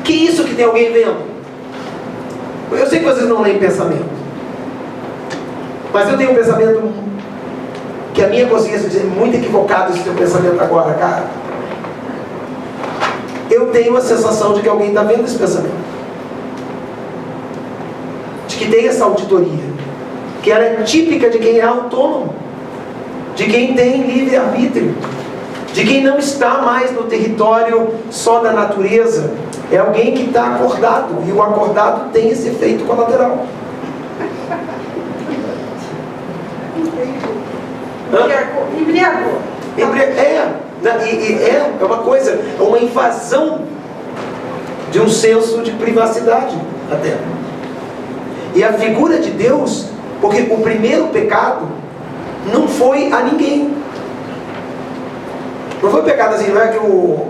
Que isso que tem alguém vendo? Eu sei que vocês não leem pensamento, mas eu tenho um pensamento que a minha consciência diz: muito equivocado esse teu pensamento agora, cara. Eu tenho a sensação de que alguém está vendo esse pensamento, de que tem essa auditoria, que ela é típica de quem é autônomo, de quem tem livre-arbítrio, de quem não está mais no território só da natureza. É alguém que está acordado, e o acordado tem esse efeito colateral. Embriagou. É uma coisa, é uma invasão de um senso de privacidade até. E a figura de Deus, porque o primeiro pecado não foi a ninguém. Não foi pecado assim, não é que o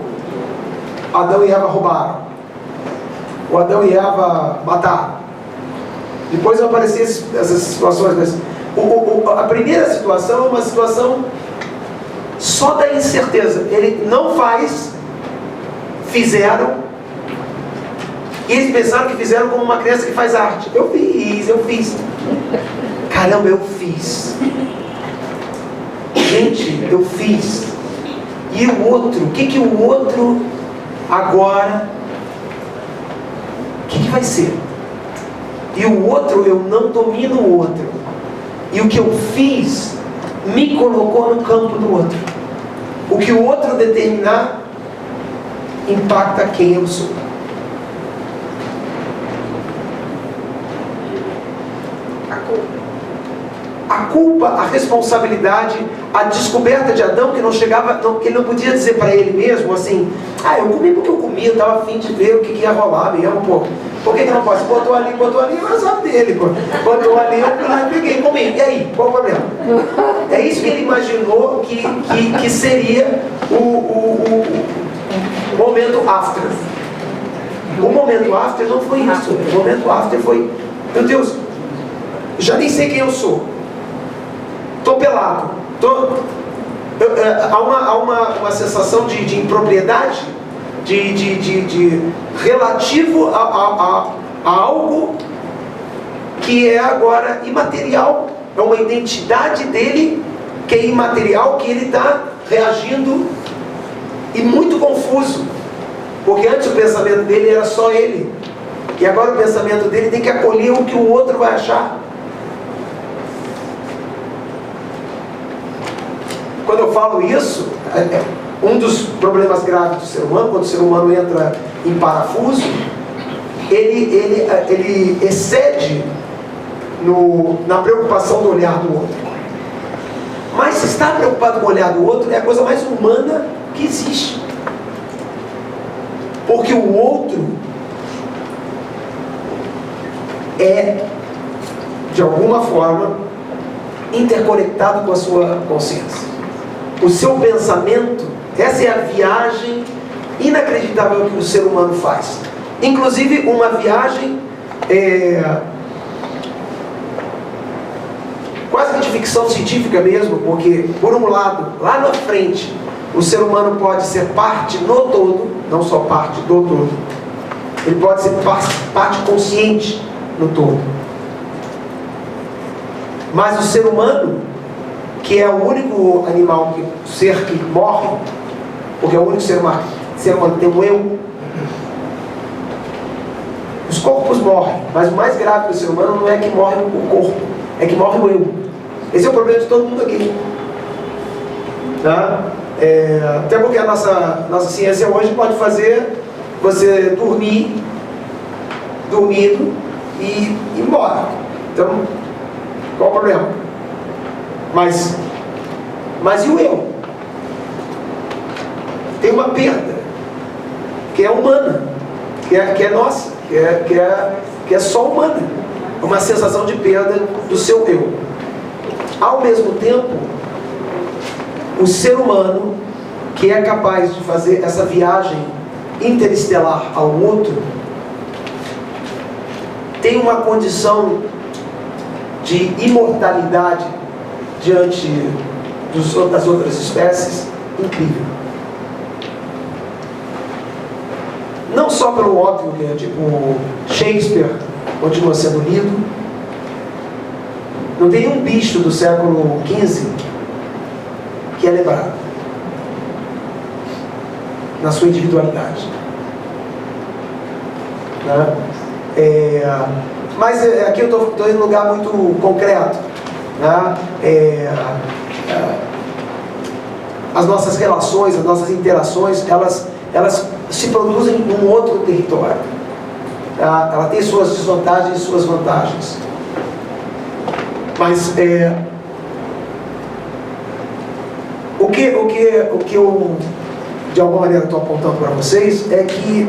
Adão e Eva roubaram, o Adão e Eva mataram. Depois vão aparecer essas situações, mas a primeira situação é uma situação só da incerteza. Ele não faz, fizeram, e eles pensaram que fizeram como uma criança que faz arte. Eu fiz. Caramba, eu fiz. Gente, eu fiz. E o outro? O que o outro agora que vai ser? E o outro, eu não domino o outro. E o que eu fiz me colocou no campo do outro. O que o outro determinar impacta quem eu sou. A culpa, a responsabilidade, a descoberta de Adão, que não chegava, que ele não podia dizer para ele mesmo assim: eu comi porque eu comi, eu estava a fim de ver o que ia rolar mesmo, pô. Por que não pode? Botou ali, mas sabe dele, pô. Botou ali, eu peguei e comi. E aí, qual o problema? É isso que ele imaginou que seria o momento after. O momento after não foi isso. O momento after foi: meu Deus, já nem sei quem eu sou. Estou pelado. Há uma sensação de impropriedade, de relativo a algo que é agora imaterial. É uma identidade dele que é imaterial, que ele está reagindo e muito confuso. Porque antes o pensamento dele era só ele. E agora o pensamento dele tem que acolher o que o outro vai achar. Quando eu falo isso, um dos problemas graves do ser humano, quando o ser humano entra em parafuso, ele excede na preocupação do olhar do outro. Mas se estar preocupado com o olhar do outro é a coisa mais humana que existe. Porque o outro é, de alguma forma, interconectado com a sua consciência. O seu pensamento, essa é a viagem inacreditável que o ser humano faz. Inclusive uma viagem quase que de ficção científica mesmo, porque, por um lado, lá na frente, o ser humano pode ser parte no todo, não só parte do todo. Ele pode ser parte consciente no todo. Mas o ser humano, que é o único animal, ser que morre, porque é o único ser humano que tem um eu. Os corpos morrem, mas o mais grave do ser humano não é que morre o corpo, é que morre o eu. Esse é o problema de todo mundo aqui. Tá? Até porque a nossa ciência hoje pode fazer você dormindo e ir embora. Então, qual o problema? Mas e o eu? Tem uma perda que é humana, que é nossa, que é só humana. Uma sensação de perda do seu eu. Ao mesmo tempo, o ser humano que é capaz de fazer essa viagem interestelar ao outro tem uma condição de imortalidade diante das outras espécies incrível. Não só pelo óbvio, né? Tipo, Shakespeare continua sendo lido. Não tem nenhum bicho do século XV que é lembrado na sua individualidade. Né? Mas aqui eu estou em um lugar muito concreto. Né? As nossas relações, as nossas interações, elas se produzem em um outro território. Tá? Ela tem suas desvantagens e suas vantagens. Mas o que eu de alguma maneira estou apontando para vocês é que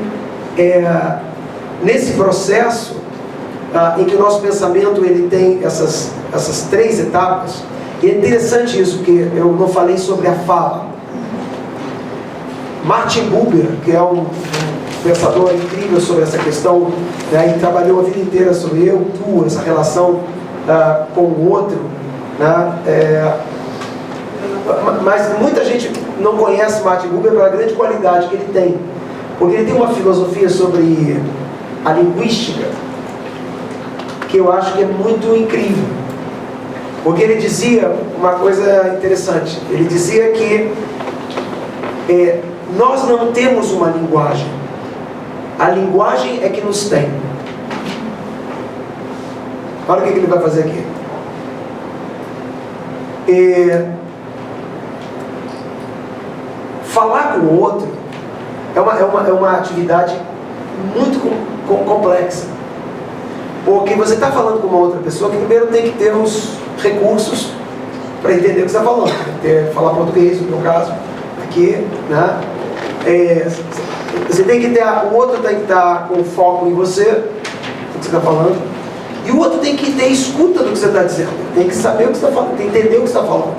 nesse processo em que o nosso pensamento ele tem essas três etapas, e é interessante isso, porque eu não falei sobre a fala. Martin Buber, que é um pensador incrível sobre essa questão, né, e trabalhou a vida inteira sobre eu, tu, essa relação com o outro, né, mas muita gente não conhece Martin Buber pela grande qualidade que ele tem, porque ele tem uma filosofia sobre a linguística que eu acho que é muito incrível, porque ele dizia uma coisa interessante. Ele dizia que nós não temos uma linguagem, a linguagem é que nos tem. Olha o que ele vai fazer aqui. Falar com o outro é uma atividade muito complexa. Porque você está falando com uma outra pessoa que primeiro tem que ter os recursos para entender o que você está falando. Tem que falar português, no meu caso, aqui, né? Você tem que ter, o outro tem que estar com foco em você, o que você está falando, e o outro tem que ter escuta do que você está dizendo, tem que saber o que você está falando, tem que entender o que você está falando.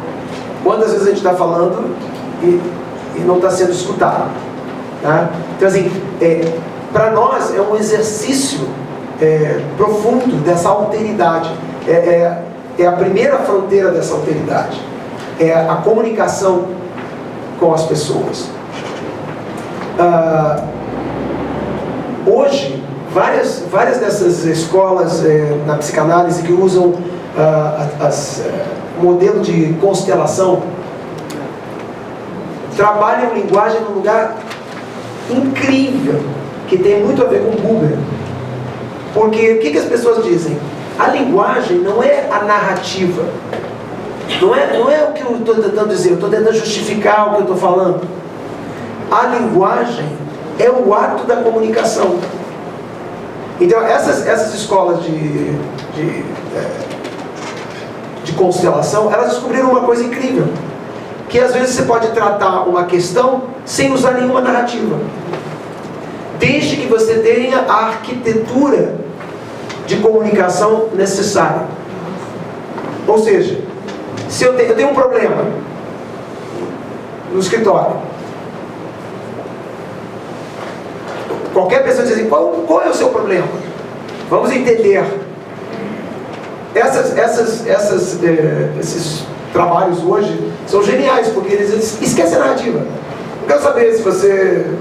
Quantas vezes a gente está falando e não está sendo escutado, tá? Então assim, para nós é um exercício profundo dessa alteridade, é a primeira fronteira dessa alteridade, é a comunicação com as pessoas. Hoje, várias dessas escolas na psicanálise que usam modelo de constelação trabalham linguagem num lugar incrível, que tem muito a ver com Buber. Porque o que as pessoas dizem? A linguagem não é a narrativa, não é o que eu estou tentando dizer, eu estou tentando justificar o que eu estou falando. A linguagem é o ato da comunicação. Então essas escolas de constelação, elas descobriram uma coisa incrível, que às vezes você pode tratar uma questão sem usar nenhuma narrativa, desde que você tenha a arquitetura de comunicação necessária. Ou seja, se eu tenho um problema no escritório, qualquer pessoa diz assim, qual é o seu problema? Vamos entender. Esses trabalhos hoje são geniais, porque eles esquecem a narrativa. Não quero saber se você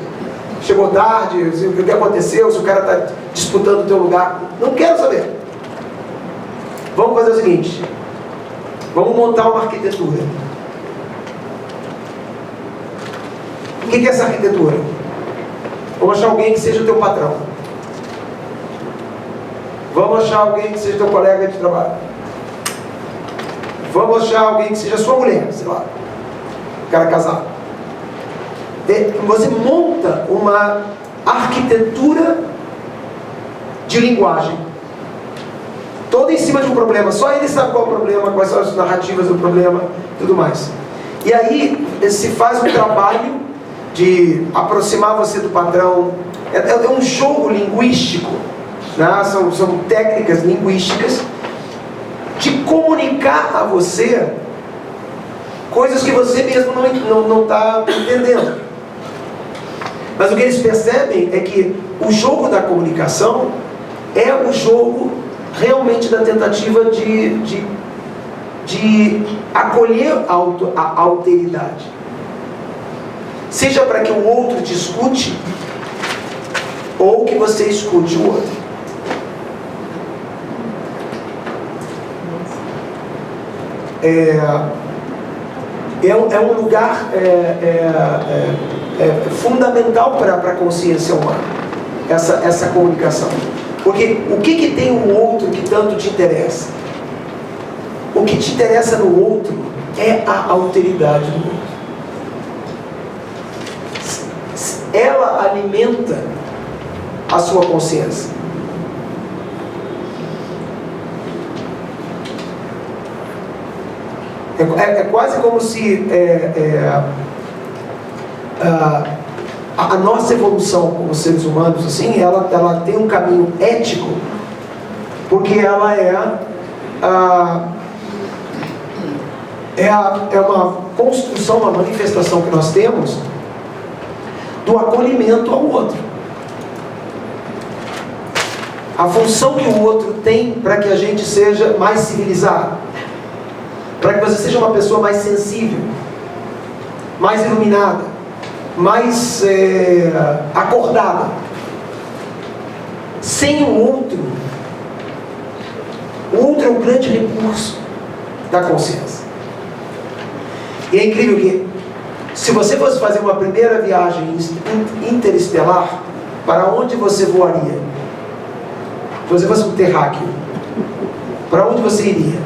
chegou tarde, o que aconteceu, se o cara está disputando o teu lugar. Não quero saber. Vamos fazer o seguinte, vamos montar uma arquitetura. O que é essa arquitetura? Vamos achar alguém que seja o teu patrão. Vamos achar alguém que seja teu colega de trabalho. Vamos achar alguém que seja sua mulher, sei lá, o cara casado. Você monta uma arquitetura de linguagem, toda em cima de um problema. Só ele sabe qual é o problema, quais são as narrativas do problema, tudo mais. E aí se faz um trabalho de aproximar você do padrão. É um jogo linguístico, né? São técnicas linguísticas de comunicar a você coisas que você mesmo não está entendendo. Mas o que eles percebem é que o jogo da comunicação é o jogo realmente da tentativa de acolher a alteridade. Seja para que o outro te escute, ou que você escute o outro. É um lugar fundamental para a consciência humana, essa comunicação. Porque o que tem o outro que tanto te interessa? O que te interessa no outro é a alteridade do outro. Ela alimenta a sua consciência. É quase como se a nossa evolução como seres humanos, assim, ela tem um caminho ético, porque ela é uma construção, uma manifestação que nós temos do acolhimento ao outro. A função que o outro tem para que a gente seja mais civilizado, para que você seja uma pessoa mais sensível, mais iluminada, mais acordada. Sem o outro é um grande recurso da consciência. E é incrível que, se você fosse fazer uma primeira viagem interestelar, para onde você voaria? Se você fosse um terráqueo, para onde você iria?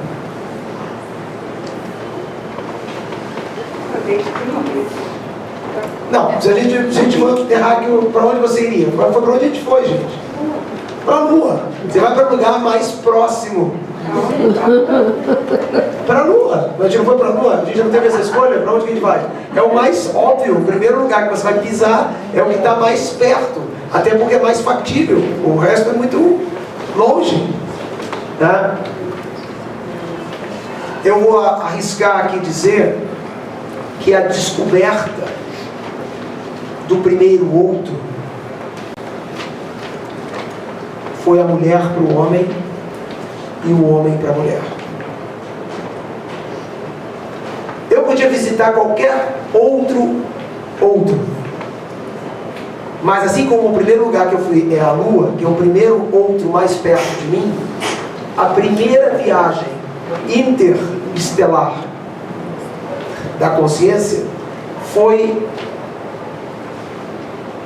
Não, se a gente for terráqueo, para onde você iria? Foi para onde a gente foi, gente. Para a Lua. Você vai para o lugar mais próximo. Para a Lua. A gente não foi para a Lua, a gente não teve essa escolha, para onde que a gente vai? É o mais óbvio, o primeiro lugar que você vai pisar é o que está mais perto, até porque é mais factível, o resto é muito longe. Né? Eu vou arriscar aqui dizer que a descoberta do primeiro outro foi a mulher para o homem e o homem para a mulher. Eu podia visitar qualquer outro, mas assim como o primeiro lugar que eu fui é a Lua, que é o primeiro outro mais perto de mim, a primeira viagem interestelar da consciência foi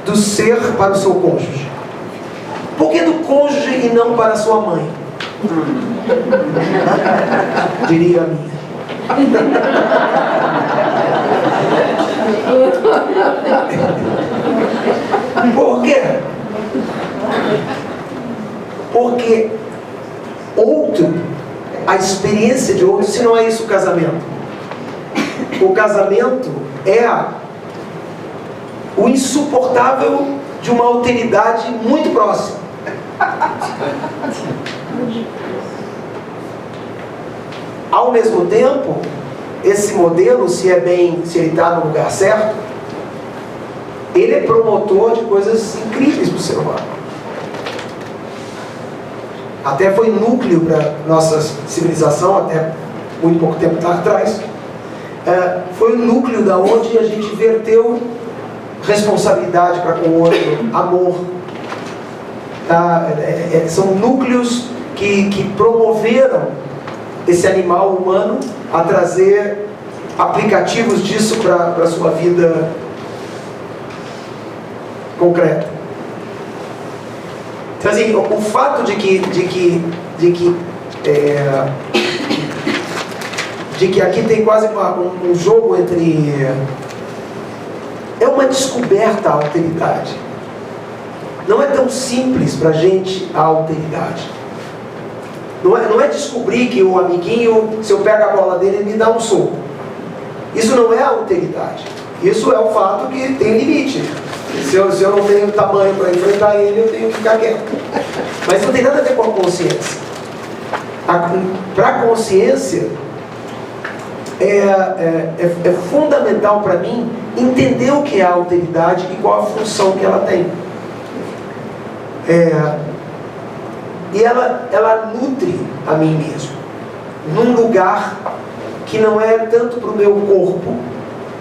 do ser para o seu cônjuge. Por que do cônjuge e não para a sua mãe? Diria a minha. Por quê? Porque outro, a experiência de outro, se não é isso o casamento. O casamento é o insuportável de uma alteridade muito próxima. Ao mesmo tempo, esse modelo, se ele está no lugar certo, ele é promotor de coisas incríveis para o ser humano. Até foi núcleo para nossa civilização, até muito pouco tempo atrás. Foi o núcleo da onde a gente verteu responsabilidade para com o outro, amor. São núcleos que promoveram esse animal humano a trazer aplicativos disso para a sua vida concreta. Então, assim, o fato de que aqui tem quase um jogo entre... É uma descoberta a alteridade. Não é tão simples para a gente a alteridade. Não é descobrir que o amiguinho, se eu pego a bola dele, ele me dá um soco. Isso não é alteridade. Isso é o fato que tem limite. Se eu não tenho tamanho para enfrentar ele, eu tenho que ficar quieto. Mas não tem nada a ver com a consciência. Para a consciência, é fundamental para mim entender o que é a alteridade e qual a função que ela tem. E ela nutre a mim mesmo, num lugar que não é tanto para o meu corpo,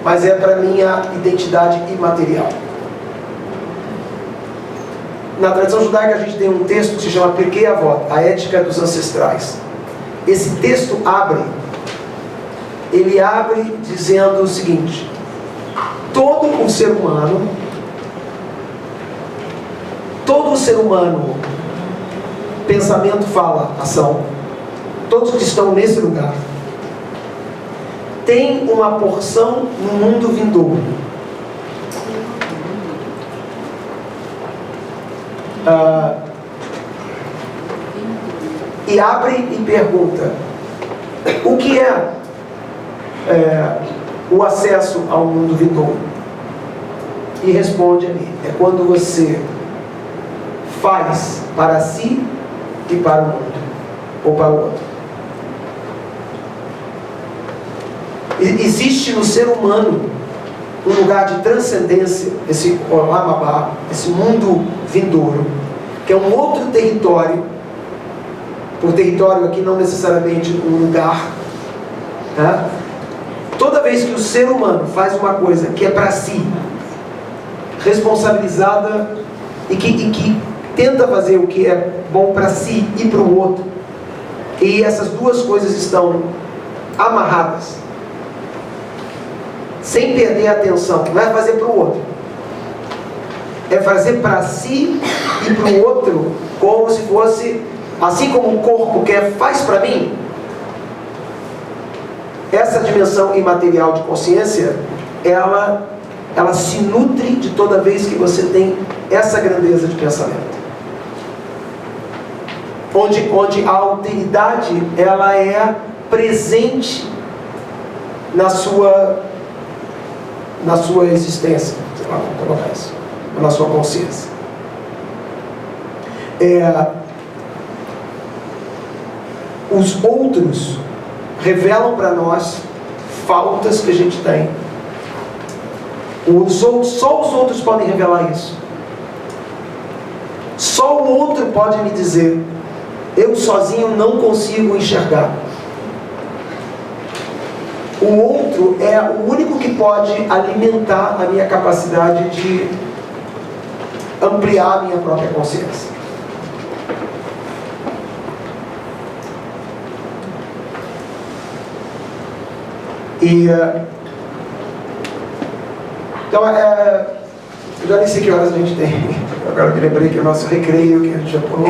mas é para a minha identidade imaterial. Na tradição judaica a gente tem um texto que se chama Pirkei Avot, a ética dos ancestrais. Esse texto ele abre dizendo o seguinte: todo o ser humano, pensamento, fala, ação, todos que estão nesse lugar, tem uma porção no mundo vindouro. E abre e pergunta: o que é o acesso ao mundo vindouro? E responde ali: é quando você faz para si e para o mundo, ou para o outro. Existe no ser humano um lugar de transcendência, esse Olam Haba, esse mundo vindouro, que é um outro território. Por território aqui não necessariamente um lugar, né? Toda vez que o ser humano faz uma coisa que é para si, responsabilizada e que tenta fazer o que é bom para si e para o outro, e essas duas coisas estão amarradas, sem perder a atenção, não é fazer para o outro, é fazer para si e para o outro, como se fosse assim como o corpo faz para mim, essa dimensão imaterial de consciência, ela se nutre de toda vez que você tem essa grandeza de pensamento. Onde a alteridade, ela é presente na sua existência, sei lá, vamos colocar isso, na sua consciência. Os outros revelam para nós faltas que a gente tem. Só os outros podem revelar isso. Só o outro pode me dizer: eu sozinho não consigo enxergar. O outro é o único que pode alimentar a minha capacidade de ampliar a minha própria consciência. Então, eu já nem sei que horas a gente tem. Agora eu me lembrei que o nosso recreio, que a gente já pulou.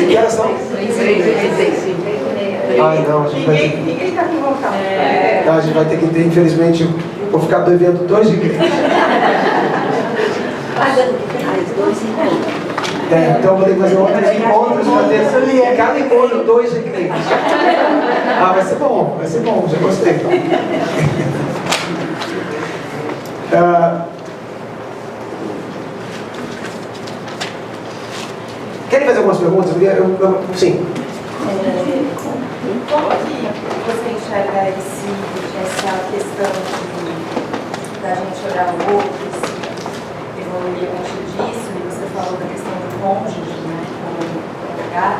Que horas são? Ai, não, a gente vai ter que... Ninguém está aqui voltando. Não, a gente vai ter que ter, infelizmente, vou ficar devendo 2 igrejas. Então eu vou ter que fazer outros encontros para ter cada encontro 2 igrejas. Vai ser bom, já gostei. Querem fazer algumas perguntas? Sim. Como que você enxerga essa questão da gente olhar o outro, se evoluir a partir disso, e você falou da questão do cônjuge, né, como lugar,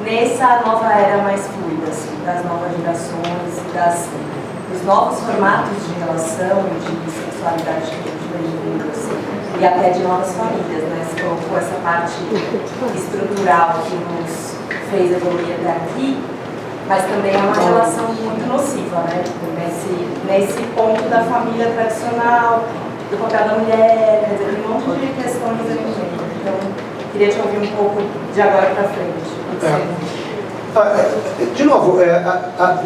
nessa nova era mais fluida, assim, das novas gerações, dos novos formatos de relação, de sexualidade que a gente vem vivendo, assim, e até de novas famílias, né? Você colocou essa parte estrutural que nos fez evoluir até aqui, mas também é uma relação muito nociva, né? Nesse ponto da família tradicional, do papel da mulher, quer dizer, tem um monte de questões ali. Então, queria te ouvir um pouco de agora para frente. De novo,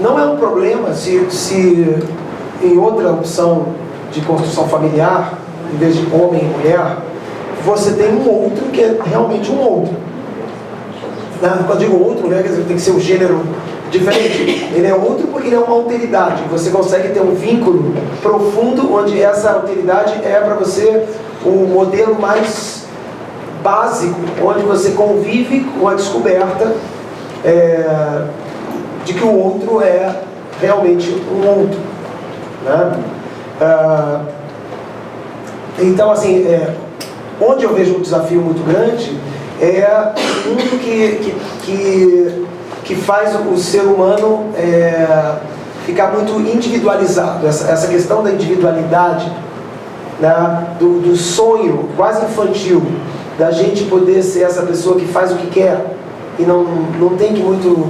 não é um problema se em outra opção de construção familiar, em vez de homem e mulher, você tem um outro que é realmente um outro. Quando eu digo outro, né, quer dizer, tem que ser um gênero diferente. Ele é outro porque ele é uma alteridade. Você consegue ter um vínculo profundo onde essa alteridade é para você um modelo mais básico, onde você convive com a descoberta de que o outro é realmente um outro, né? Então, assim, onde eu vejo um desafio muito grande é um mundo que faz o ser humano ficar muito individualizado. Essa questão da individualidade, né? do sonho quase infantil da gente poder ser essa pessoa que faz o que quer e não tem que muito...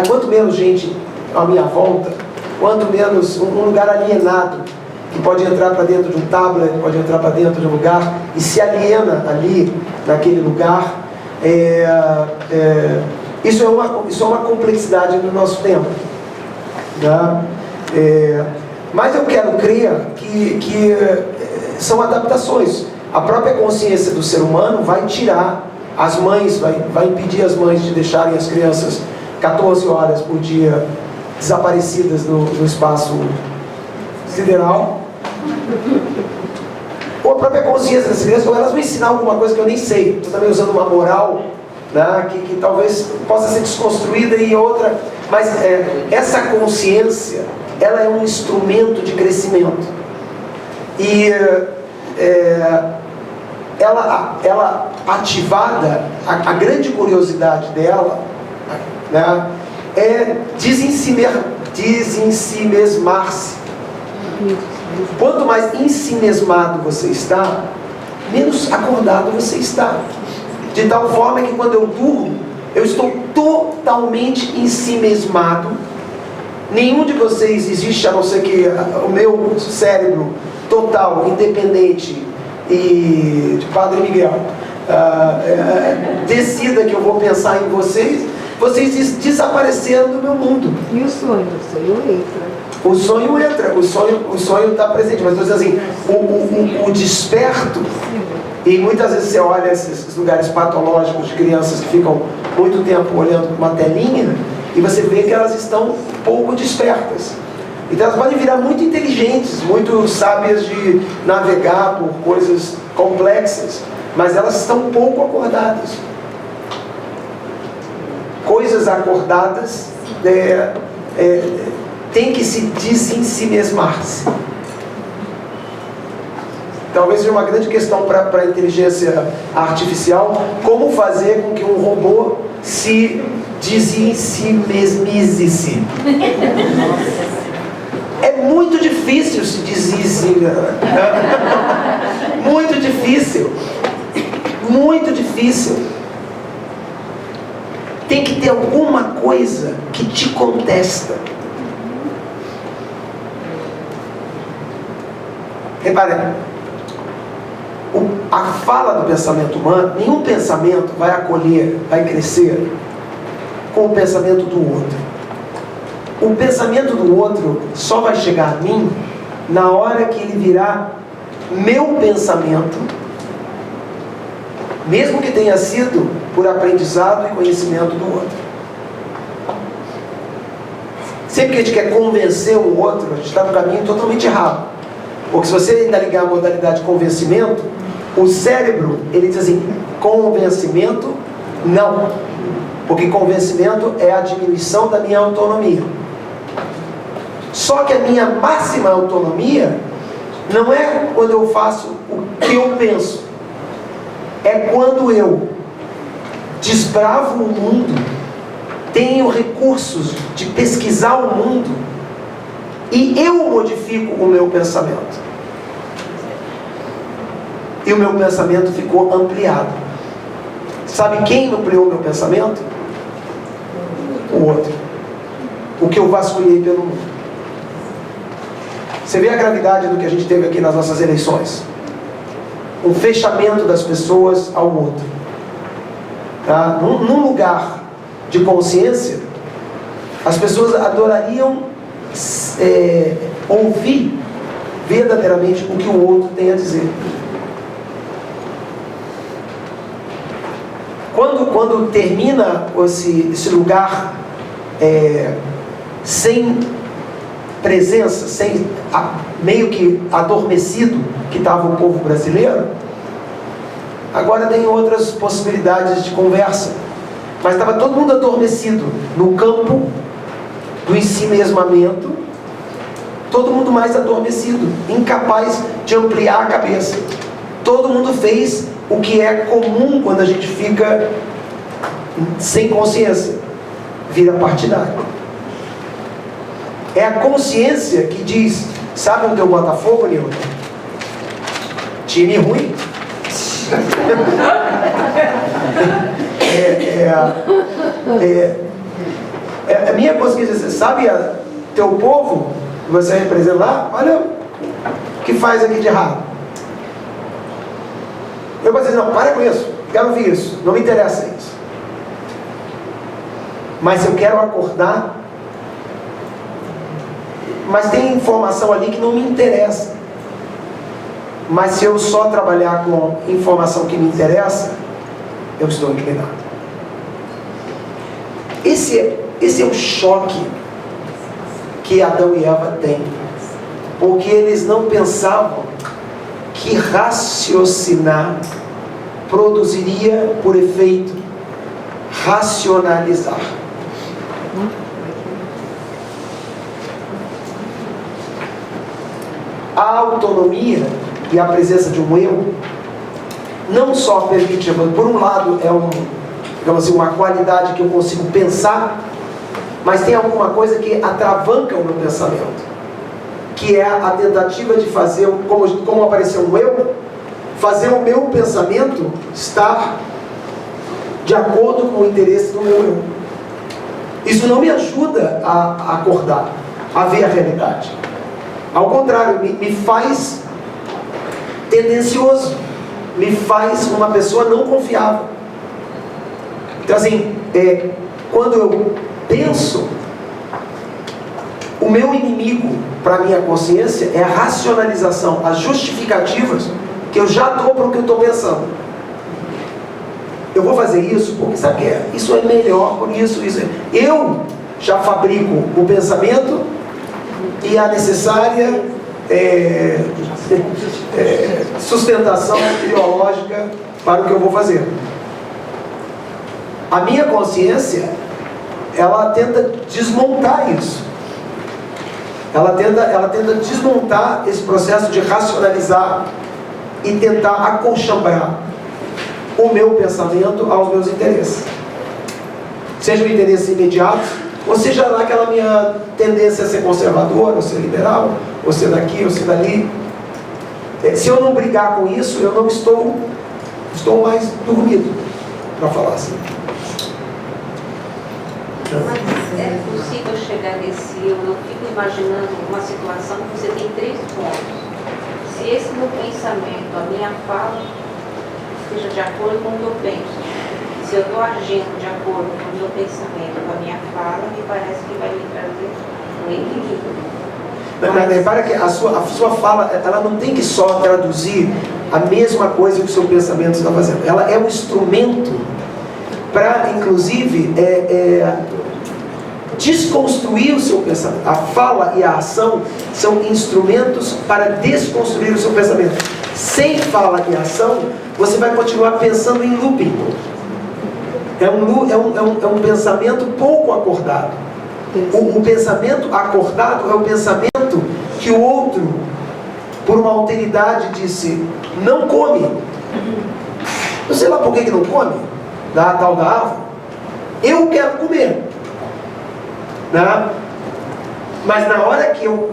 quanto menos gente à minha volta, quanto menos um lugar alienado que pode entrar para dentro de um tablet, pode entrar para dentro de um lugar e se aliena ali naquele lugar. Isso é uma complexidade no nosso tempo, né? Mas eu quero crer que são adaptações. A própria consciência do ser humano vai tirar as mães, vai impedir as mães de deixarem as crianças 14 horas por dia desaparecidas no espaço sideral. Ou a própria consciência das crianças, ou elas vão ensinar alguma coisa que eu nem sei. Estou também usando uma moral, né, que talvez possa ser desconstruída e outra. Mas essa consciência, ela é um instrumento de crescimento. E ela ativada, a grande curiosidade dela, né, é desensimesmar-se. Quanto mais ensimesmado você está, menos acordado você está. De tal forma que quando eu durmo, eu estou totalmente ensimesmado. Nenhum de vocês existe, a não ser que o meu cérebro total, independente e de Padre Miguel, decida que eu vou pensar em vocês, vocês desapareceram do meu mundo. E o sonho? O sonho entra. O sonho entra, o sonho está presente, mas estou dizendo assim, o desperto, e muitas vezes você olha esses lugares patológicos de crianças que ficam muito tempo olhando para uma telinha, e você vê que elas estão pouco despertas. Então elas podem virar muito inteligentes, muito sábias de navegar por coisas complexas, mas elas estão pouco acordadas. Coisas acordadas tem que se desensimesmar-se. Talvez seja uma grande questão para a inteligência artificial, como fazer com que um robô se desensimesmize-se. É muito difícil se desensimesmar. Muito difícil. Muito difícil. Tem que ter alguma coisa que te contesta. Reparem, a fala do pensamento humano, nenhum pensamento vai acolher, vai crescer com o pensamento do outro. O pensamento do outro só vai chegar a mim na hora que ele virar meu pensamento, mesmo que tenha sido por aprendizado e conhecimento do outro. Sempre que a gente quer convencer o outro, a gente está no caminho totalmente errado. Porque se você ainda ligar a modalidade de convencimento, o cérebro, ele diz assim, convencimento, não. Porque convencimento é a diminuição da minha autonomia. Só que a minha máxima autonomia não é quando eu faço o que eu penso. É quando eu desbravo o mundo, tenho recursos de pesquisar o mundo e eu modifico o meu pensamento. E o meu pensamento ficou ampliado. Sabe quem ampliou o meu pensamento? O outro. O que eu vasculhei pelo mundo. Você vê a gravidade do que a gente teve aqui nas nossas eleições. Um fechamento das pessoas ao outro. Tá? Num lugar de consciência, as pessoas adorariam ouvir verdadeiramente o que o outro tem a dizer. Quando termina esse lugar sem presença, meio que adormecido que estava o povo brasileiro, agora tem outras possibilidades de conversa. Mas estava todo mundo adormecido no campo do ensimesmamento, todo mundo mais adormecido, incapaz de ampliar a cabeça. Todo mundo fez o que é comum quando a gente fica sem consciência, vira partidário. É a consciência que diz, sabe onde eu Botafogo, Nilton? Time ruim. A minha consciência diz, sabe teu povo, que você representa lá, olha o que faz aqui de errado. Eu vou dizer, não, para com isso, quero ouvir isso, não me interessa isso. Mas eu quero acordar, mas tem informação ali que não me interessa. Mas se eu só trabalhar com informação que me interessa, eu estou inclinado. Esse é o choque que Adão e Eva têm. Porque eles não pensavam que raciocinar produziria por efeito racionalizar. A autonomia e a presença de um eu não só permite, por um lado digamos assim, uma qualidade que eu consigo pensar, mas tem alguma coisa que atravanca o meu pensamento, que é a tentativa de fazer, como apareceu um eu, fazer o meu pensamento estar de acordo com o interesse do meu eu. Isso não me ajuda a acordar, a ver a realidade. Ao contrário, me faz tendencioso. me faz uma pessoa não confiável. Então assim, quando eu penso, o meu inimigo para a minha consciência é a racionalização, as justificativas que eu já dou para o que eu estou pensando. Eu vou fazer isso porque, sabe o que é? Isso é melhor por isso. Eu já fabrico o pensamento e a necessária sustentação ideológica para o que eu vou fazer. A minha consciência, ela tenta desmontar isso. Ela tenta desmontar esse processo de racionalizar e tentar acolchambar o meu pensamento aos meus interesses. Seja o interesse imediato, ou seja lá aquela minha tendência a ser conservador, ou ser liberal, ou ser daqui, ou ser dali. Se eu não brigar com isso, eu não estou mais dormido, para falar assim. Mas é possível chegar nesse, eu fico imaginando uma situação que você tem 3 pontos. Se esse meu pensamento, a minha fala, esteja de acordo com o que eu penso, se eu estou agindo de acordo com o meu pensamento, com a minha fala, me parece que vai me trazer um equilíbrio. Mas repara que a sua fala, ela não tem que só traduzir a mesma coisa que o seu pensamento está fazendo. Ela é um instrumento para, inclusive, desconstruir o seu pensamento. A fala e a ação são instrumentos para desconstruir o seu pensamento. Sem fala e ação, você vai continuar pensando em looping. É um pensamento pouco acordado. O pensamento acordado é o pensamento que o outro, por uma alteridade, disse: não come. Não sei lá por que não come, da tal da árvore. Eu quero comer. Né? Mas na hora que eu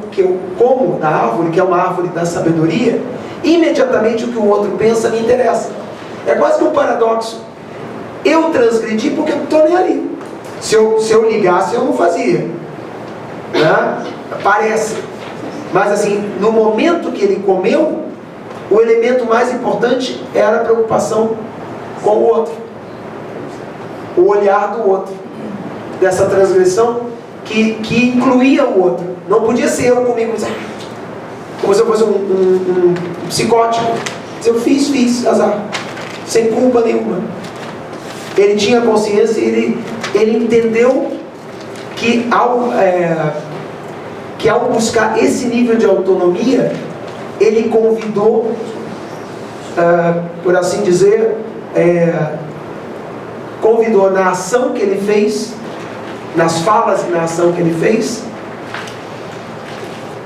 como da árvore, que é uma árvore da sabedoria, imediatamente o que o outro pensa me interessa. É quase que um paradoxo. Eu transgredi porque eu não estou nem ali. Se eu ligasse, eu não fazia. Né? Parece. Mas assim, no momento que ele comeu, o elemento mais importante era a preocupação com o outro. O olhar do outro. Dessa transgressão que incluía o outro. Não podia ser eu comigo, como se eu fosse um psicótico. Eu fiz, azar. Sem culpa nenhuma. Ele tinha consciência e ele entendeu que ao buscar esse nível de autonomia, ele convidou, por assim dizer, convidou na ação que ele fez, nas falas e na ação que ele fez,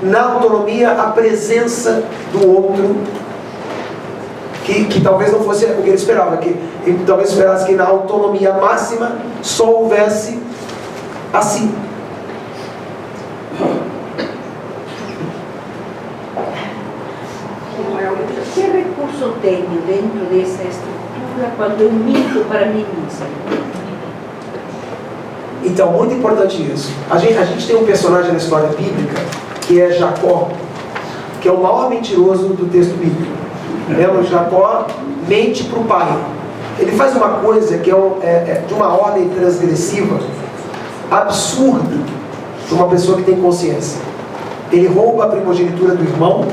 na autonomia, a presença do outro, que talvez não fosse o que ele esperava, que ele talvez esperasse que na autonomia máxima só houvesse assim. Que recurso tenho dentro dessa estrutura quando eu minto para mim mesma? Então, muito importante isso. A gente tem um personagem na história bíblica que é Jacó, que é o maior mentiroso do texto bíblico. Lembra? Jacó mente para o pai. Ele faz uma coisa que é de uma ordem transgressiva, absurda, de uma pessoa que tem consciência. Ele rouba a primogenitura do irmão,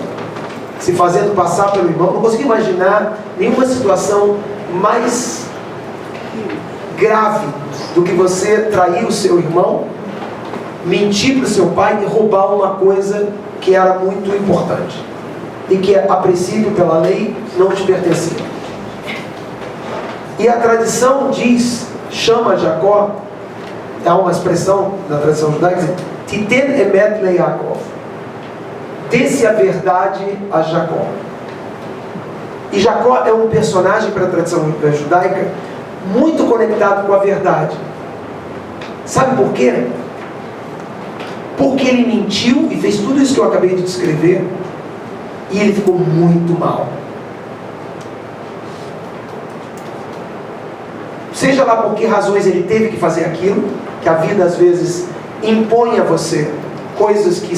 se fazendo passar pelo irmão. Não consigo imaginar nenhuma situação mais grave do que você trair o seu irmão, mentir para o seu pai e roubar uma coisa que era muito importante e que, a princípio, pela lei, não te pertencia. E a tradição chama Jacó, há uma expressão na tradição judaica, diz: Titen emet le Yaakov, dê-se a verdade a Jacó. E Jacó é um personagem para a tradição judaica muito conectado com a verdade. Sabe por quê? Porque ele mentiu e fez tudo isso que eu acabei de descrever, e ele ficou muito mal. Seja lá por que razões ele teve que fazer aquilo, que a vida às vezes impõe a você coisas que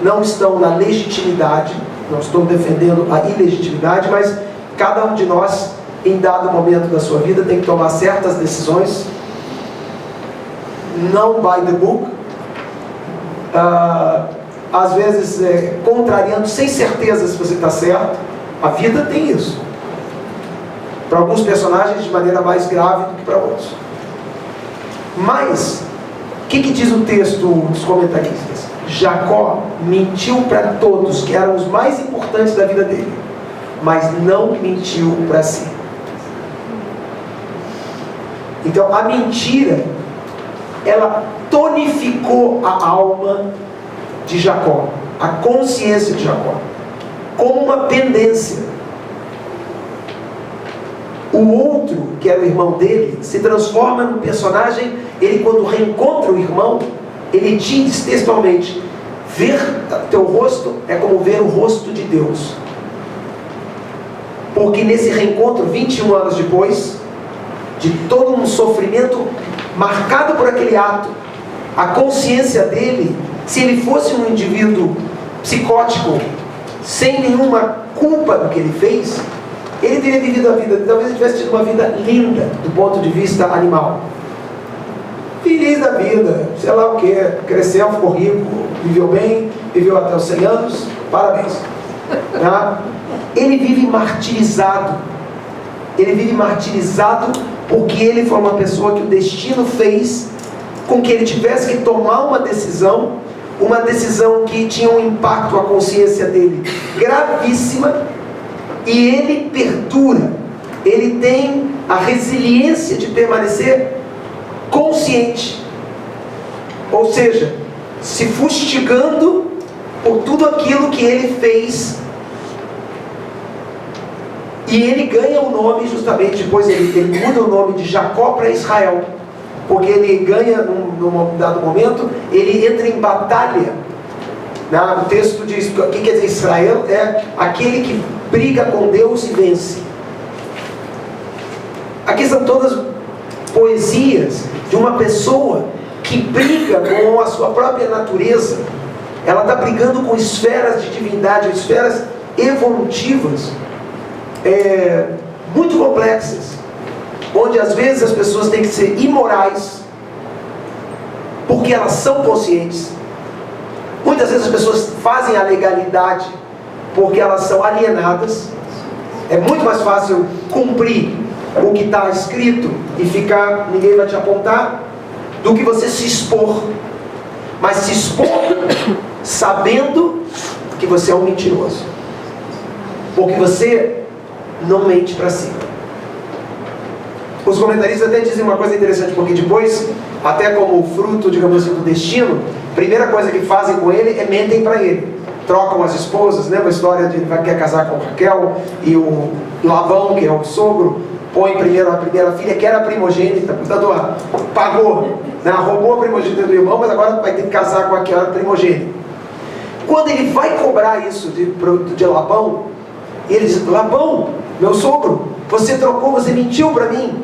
não estão na legitimidade. Não estou defendendo a ilegitimidade, mas Cada um de nós, em dado momento da sua vida, tem que tomar certas decisões, não by the book, às vezes contrariando, sem certeza se você está certo. A vida tem isso. Para alguns personagens de maneira mais grave do que para outros. Mas, o que diz o texto dos comentaristas? Jacó mentiu para todos, que eram os mais importantes da vida dele, mas não mentiu para si. Então, a mentira, ela tonificou a alma de Jacó, a consciência de Jacó, como uma pendência. O outro, que era o irmão dele, se transforma num personagem. Ele, quando reencontra o irmão, ele diz textualmente: ver teu rosto é como ver o rosto de Deus. Porque nesse reencontro, 21 anos depois, de todo um sofrimento marcado por aquele ato, a consciência dele, se ele fosse um indivíduo psicótico, sem nenhuma culpa do que ele fez, ele teria vivido a vida, talvez ele tivesse tido uma vida linda do ponto de vista animal, feliz da vida, sei lá o que, cresceu, ficou rico, viveu bem, viveu até os 100 anos, parabéns. Ele vive martirizado. Ele vive martirizado porque ele foi uma pessoa que o destino fez com que ele tivesse que tomar uma decisão que tinha um impacto à consciência dele gravíssima, e ele perdura, ele tem a resiliência de permanecer consciente, ou seja, se fustigando por tudo aquilo que ele fez. E ele ganha o nome justamente, depois ele muda o nome de Jacó para Israel, porque ele ganha, num dado momento, ele entra em batalha. O texto diz, o que quer dizer Israel? É aquele que briga com Deus e vence. Aqui são todas poesias de uma pessoa que briga com a sua própria natureza. Ela está brigando com esferas de divindade, esferas evolutivas, muito complexas, onde às vezes as pessoas têm que ser imorais, porque elas são conscientes. Muitas vezes as pessoas fazem a legalidade porque elas são alienadas. É muito mais fácil cumprir o que está escrito e ficar, ninguém vai te apontar, do que você se expor. Mas se expor sabendo que você é um mentiroso, porque você não mente para si. Os comentaristas até dizem uma coisa interessante, porque depois, até como fruto, digamos assim, do destino, a primeira coisa que fazem com ele é mentem para ele. Trocam as esposas, lembra a história de ele quer casar com Raquel, e o Labão, que é o sogro, põe primeiro a primeira filha, que era a primogênita, portanto, pagou, roubou a primogênita do irmão, mas agora vai ter que casar com aquela primogênita. Quando ele vai cobrar isso de Labão, ele diz: Labão, meu sogro, você trocou, você mentiu para mim.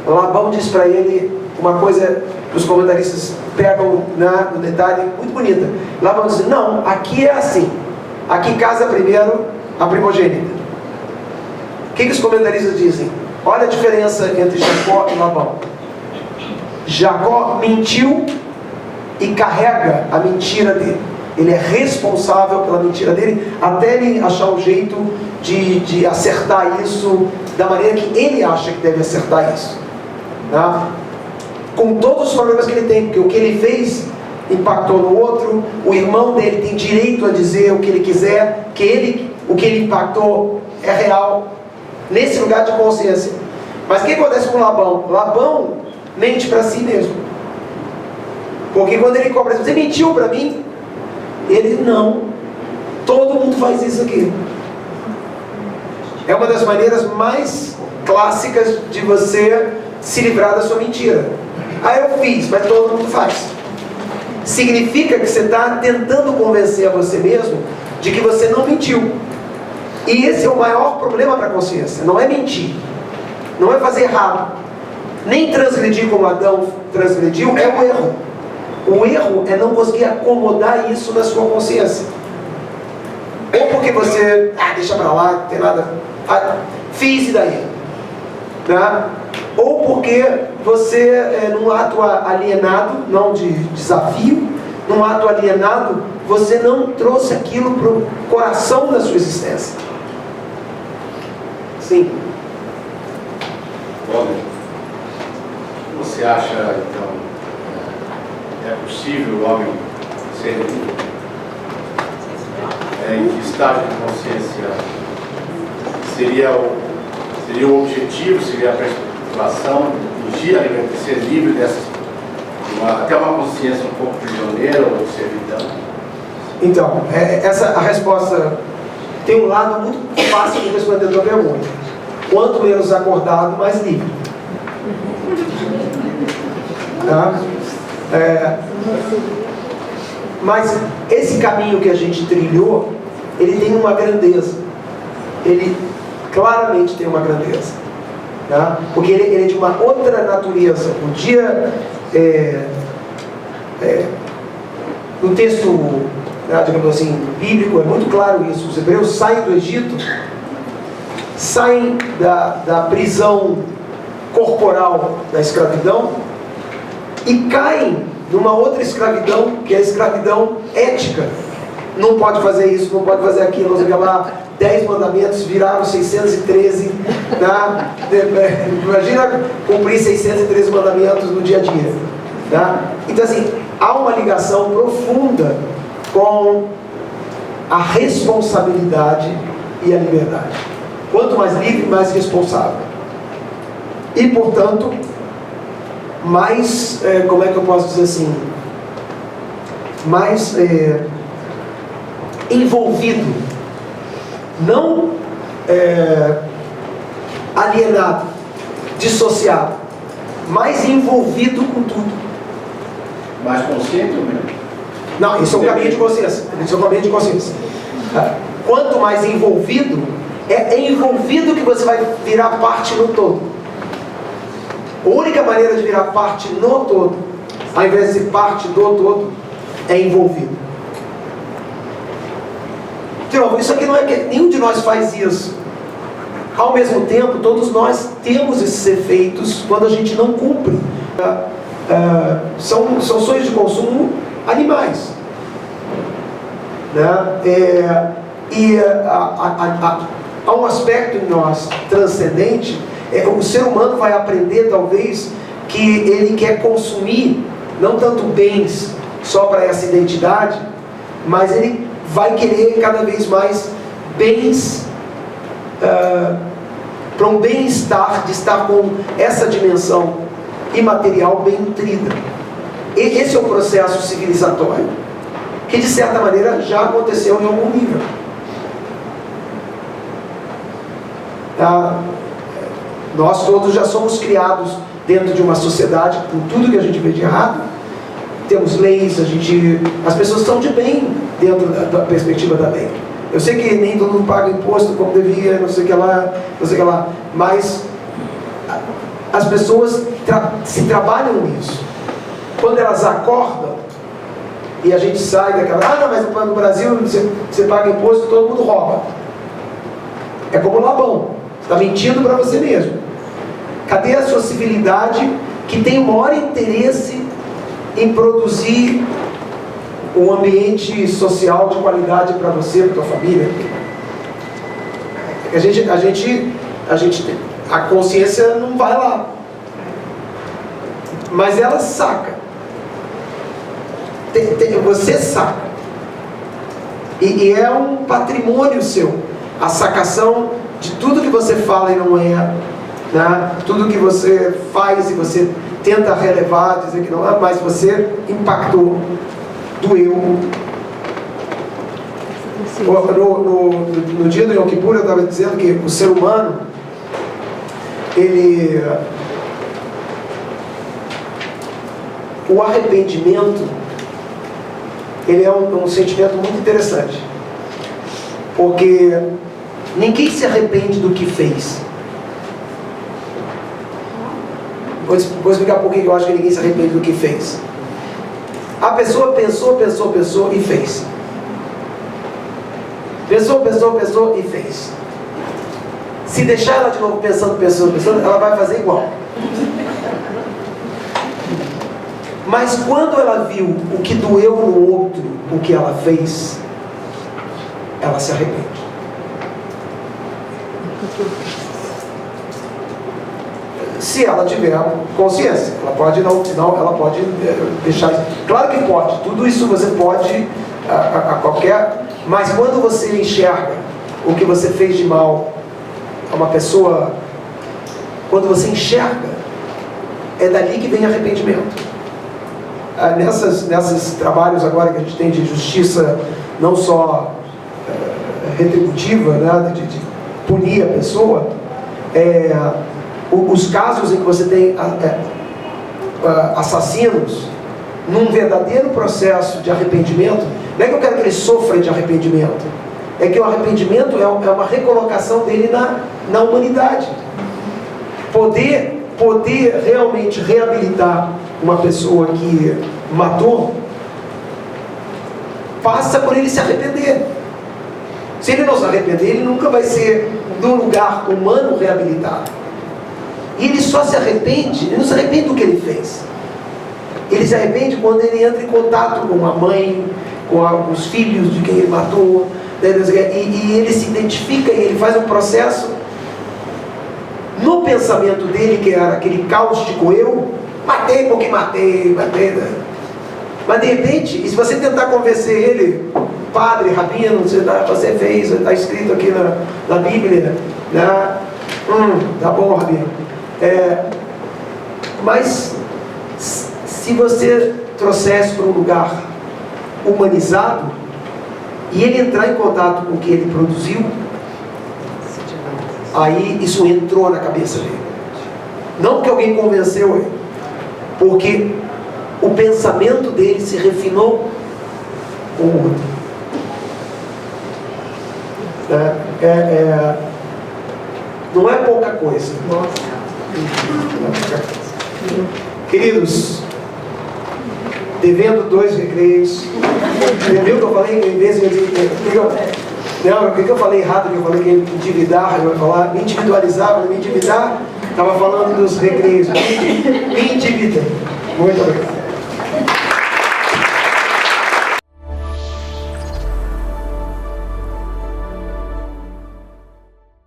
Labão diz para ele uma coisa que os comentaristas pegam no detalhe muito bonita. Labão diz: não, aqui é assim, aqui casa primeiro a primogênita. O que os comentaristas dizem? Olha a diferença entre Jacó e Labão. Jacó mentiu e carrega a mentira dele. Ele é responsável pela mentira dele, até ele achar um jeito de acertar isso da maneira que ele acha que deve acertar isso. Com todos os problemas que ele tem, porque o que ele fez impactou no outro, o irmão dele tem direito a dizer o que ele quiser, o que ele impactou é real, nesse lugar de consciência. Mas o que acontece com Labão? Labão mente para si mesmo, porque quando ele cobra: você mentiu para mim? Ele: não, todo mundo faz isso aqui. É uma das maneiras mais clássicas de você se livrar da sua mentira. Eu fiz, mas todo mundo faz. Significa que você está tentando convencer a você mesmo de que você não mentiu. E esse é o maior problema para a consciência. Não é mentir, não é fazer errado, nem transgredir como Adão transgrediu, é o erro. O erro é não conseguir acomodar isso na sua consciência. Ou porque você, deixa pra lá, não tem nada. fiz e daí? Né? Ou porque você, num ato alienado, não de desafio, num ato alienado, você não trouxe aquilo para o coração da sua existência. Sim. Bom, você acha, então, é possível o homem ser livre? Em que estágio de consciência seria o objetivo, seria a perspectivação, atingir a liberdade, ser livre dessas, até uma consciência um pouco prisioneira ou servidão? Então, a resposta tem um lado muito fácil de responder a tua pergunta. Quanto menos acordado, mais livre. Tá? Mas esse caminho que a gente trilhou, ele tem uma grandeza. Ele claramente tem uma grandeza. Tá? Porque ele é de uma outra natureza. Um dia, no texto, digamos assim, bíblico, é muito claro isso. Os hebreus saem do Egito, saem da prisão corporal da escravidão e caem numa outra escravidão, que é a escravidão ética. Não pode fazer isso, não pode fazer aquilo, não sei o que lá. 10 mandamentos viraram 613. Tá? Imagina cumprir 613 mandamentos no dia a dia. Tá? Então, assim, há uma ligação profunda com a responsabilidade e a liberdade. Quanto mais livre, mais responsável. E, portanto, mais, como é que eu posso dizer assim, mais envolvido, não alienado, dissociado, mais envolvido com tudo. Mais consciente ou menos? Não, isso é um caminho de consciência. Isso é um caminho de consciência. Quanto mais envolvido, é envolvido que você vai virar parte no todo. A única maneira de virar parte no todo, ao invés de ser parte do todo, é envolvido. De novo, isso aqui não é que nenhum de nós faz isso. Ao mesmo tempo, todos nós temos esses efeitos quando a gente não cumpre. São sonhos de consumo animais. Né? Há um aspecto em nós transcendente. O ser humano vai aprender, talvez, que ele quer consumir não tanto bens só para essa identidade, mas ele vai querer cada vez mais bens para um bem-estar, de estar com essa dimensão imaterial bem nutrida. Esse é o processo civilizatório, que de certa maneira já aconteceu em algum nível. Nós todos já somos criados dentro de uma sociedade com tudo que a gente vê de errado. Temos leis, as pessoas estão de bem dentro da perspectiva da lei. Eu sei que nem todo mundo paga imposto como devia, não sei o que lá, mas as pessoas se trabalham nisso. Quando elas acordam e a gente sai daquela, não, mas no Brasil você paga imposto e todo mundo rouba. É como Labão, você está mentindo para você mesmo. Cadê a sua civilidade que tem o maior interesse em produzir um ambiente social de qualidade para você, para tua família? A consciência não vai lá, mas ela saca. Você saca, e é um patrimônio seu, a sacação de tudo que você fala e não é, né? Tudo que você faz e você tenta relevar, dizer que não é, mas você impactou, doeu. No dia do Yom Kippur eu estava dizendo que o ser humano, o arrependimento, ele é um sentimento muito interessante, porque ninguém se arrepende do que fez. Vou explicar por que eu acho que ninguém se arrepende do que fez. A pessoa pensou e fez. Pensou e fez. Se deixar ela de novo pensando, ela vai fazer igual. Mas quando ela viu o que doeu no outro, o que ela fez, ela se arrepende. Se ela tiver consciência, ela pode ela pode deixar isso. Claro que pode, tudo isso você pode a qualquer. Mas quando você enxerga o que você fez de mal a uma pessoa, quando você enxerga, é dali que vem arrependimento. Nesses trabalhos agora que a gente tem de justiça, não só retributiva, né, de punir a pessoa, os casos em que você tem assassinos, num verdadeiro processo de arrependimento, não é que eu quero que ele sofra de arrependimento, é que o arrependimento é uma recolocação dele na humanidade. Poder realmente reabilitar uma pessoa que matou, passa por ele se arrepender. Se ele não se arrepender, ele nunca vai ser, num lugar humano, reabilitado. E ele só se arrepende, ele não se arrepende do que ele fez. Ele se arrepende quando ele entra em contato com a mãe, com os filhos de quem ele matou, e ele se identifica e ele faz um processo no pensamento dele, que era aquele cáustico eu, matei porque matei, né? Mas de repente, e se você tentar convencer ele, padre, rabino, você fez, está escrito aqui na Bíblia, né? Tá bom, rabino. Mas se você trouxesse para um lugar humanizado e ele entrar em contato com o que ele produziu, aí isso entrou na cabeça dele. Não que alguém convenceu ele, porque o pensamento dele se refinou com o outro. Não é pouca coisa. Queridos, devendo 2 recreios. Viu que eu falei que em vez de não, o que eu falei errado? Que eu falei que endividar, eu ia falar me individualizar, me endividar, estava falando dos recreios. Me endividei. Muito obrigado.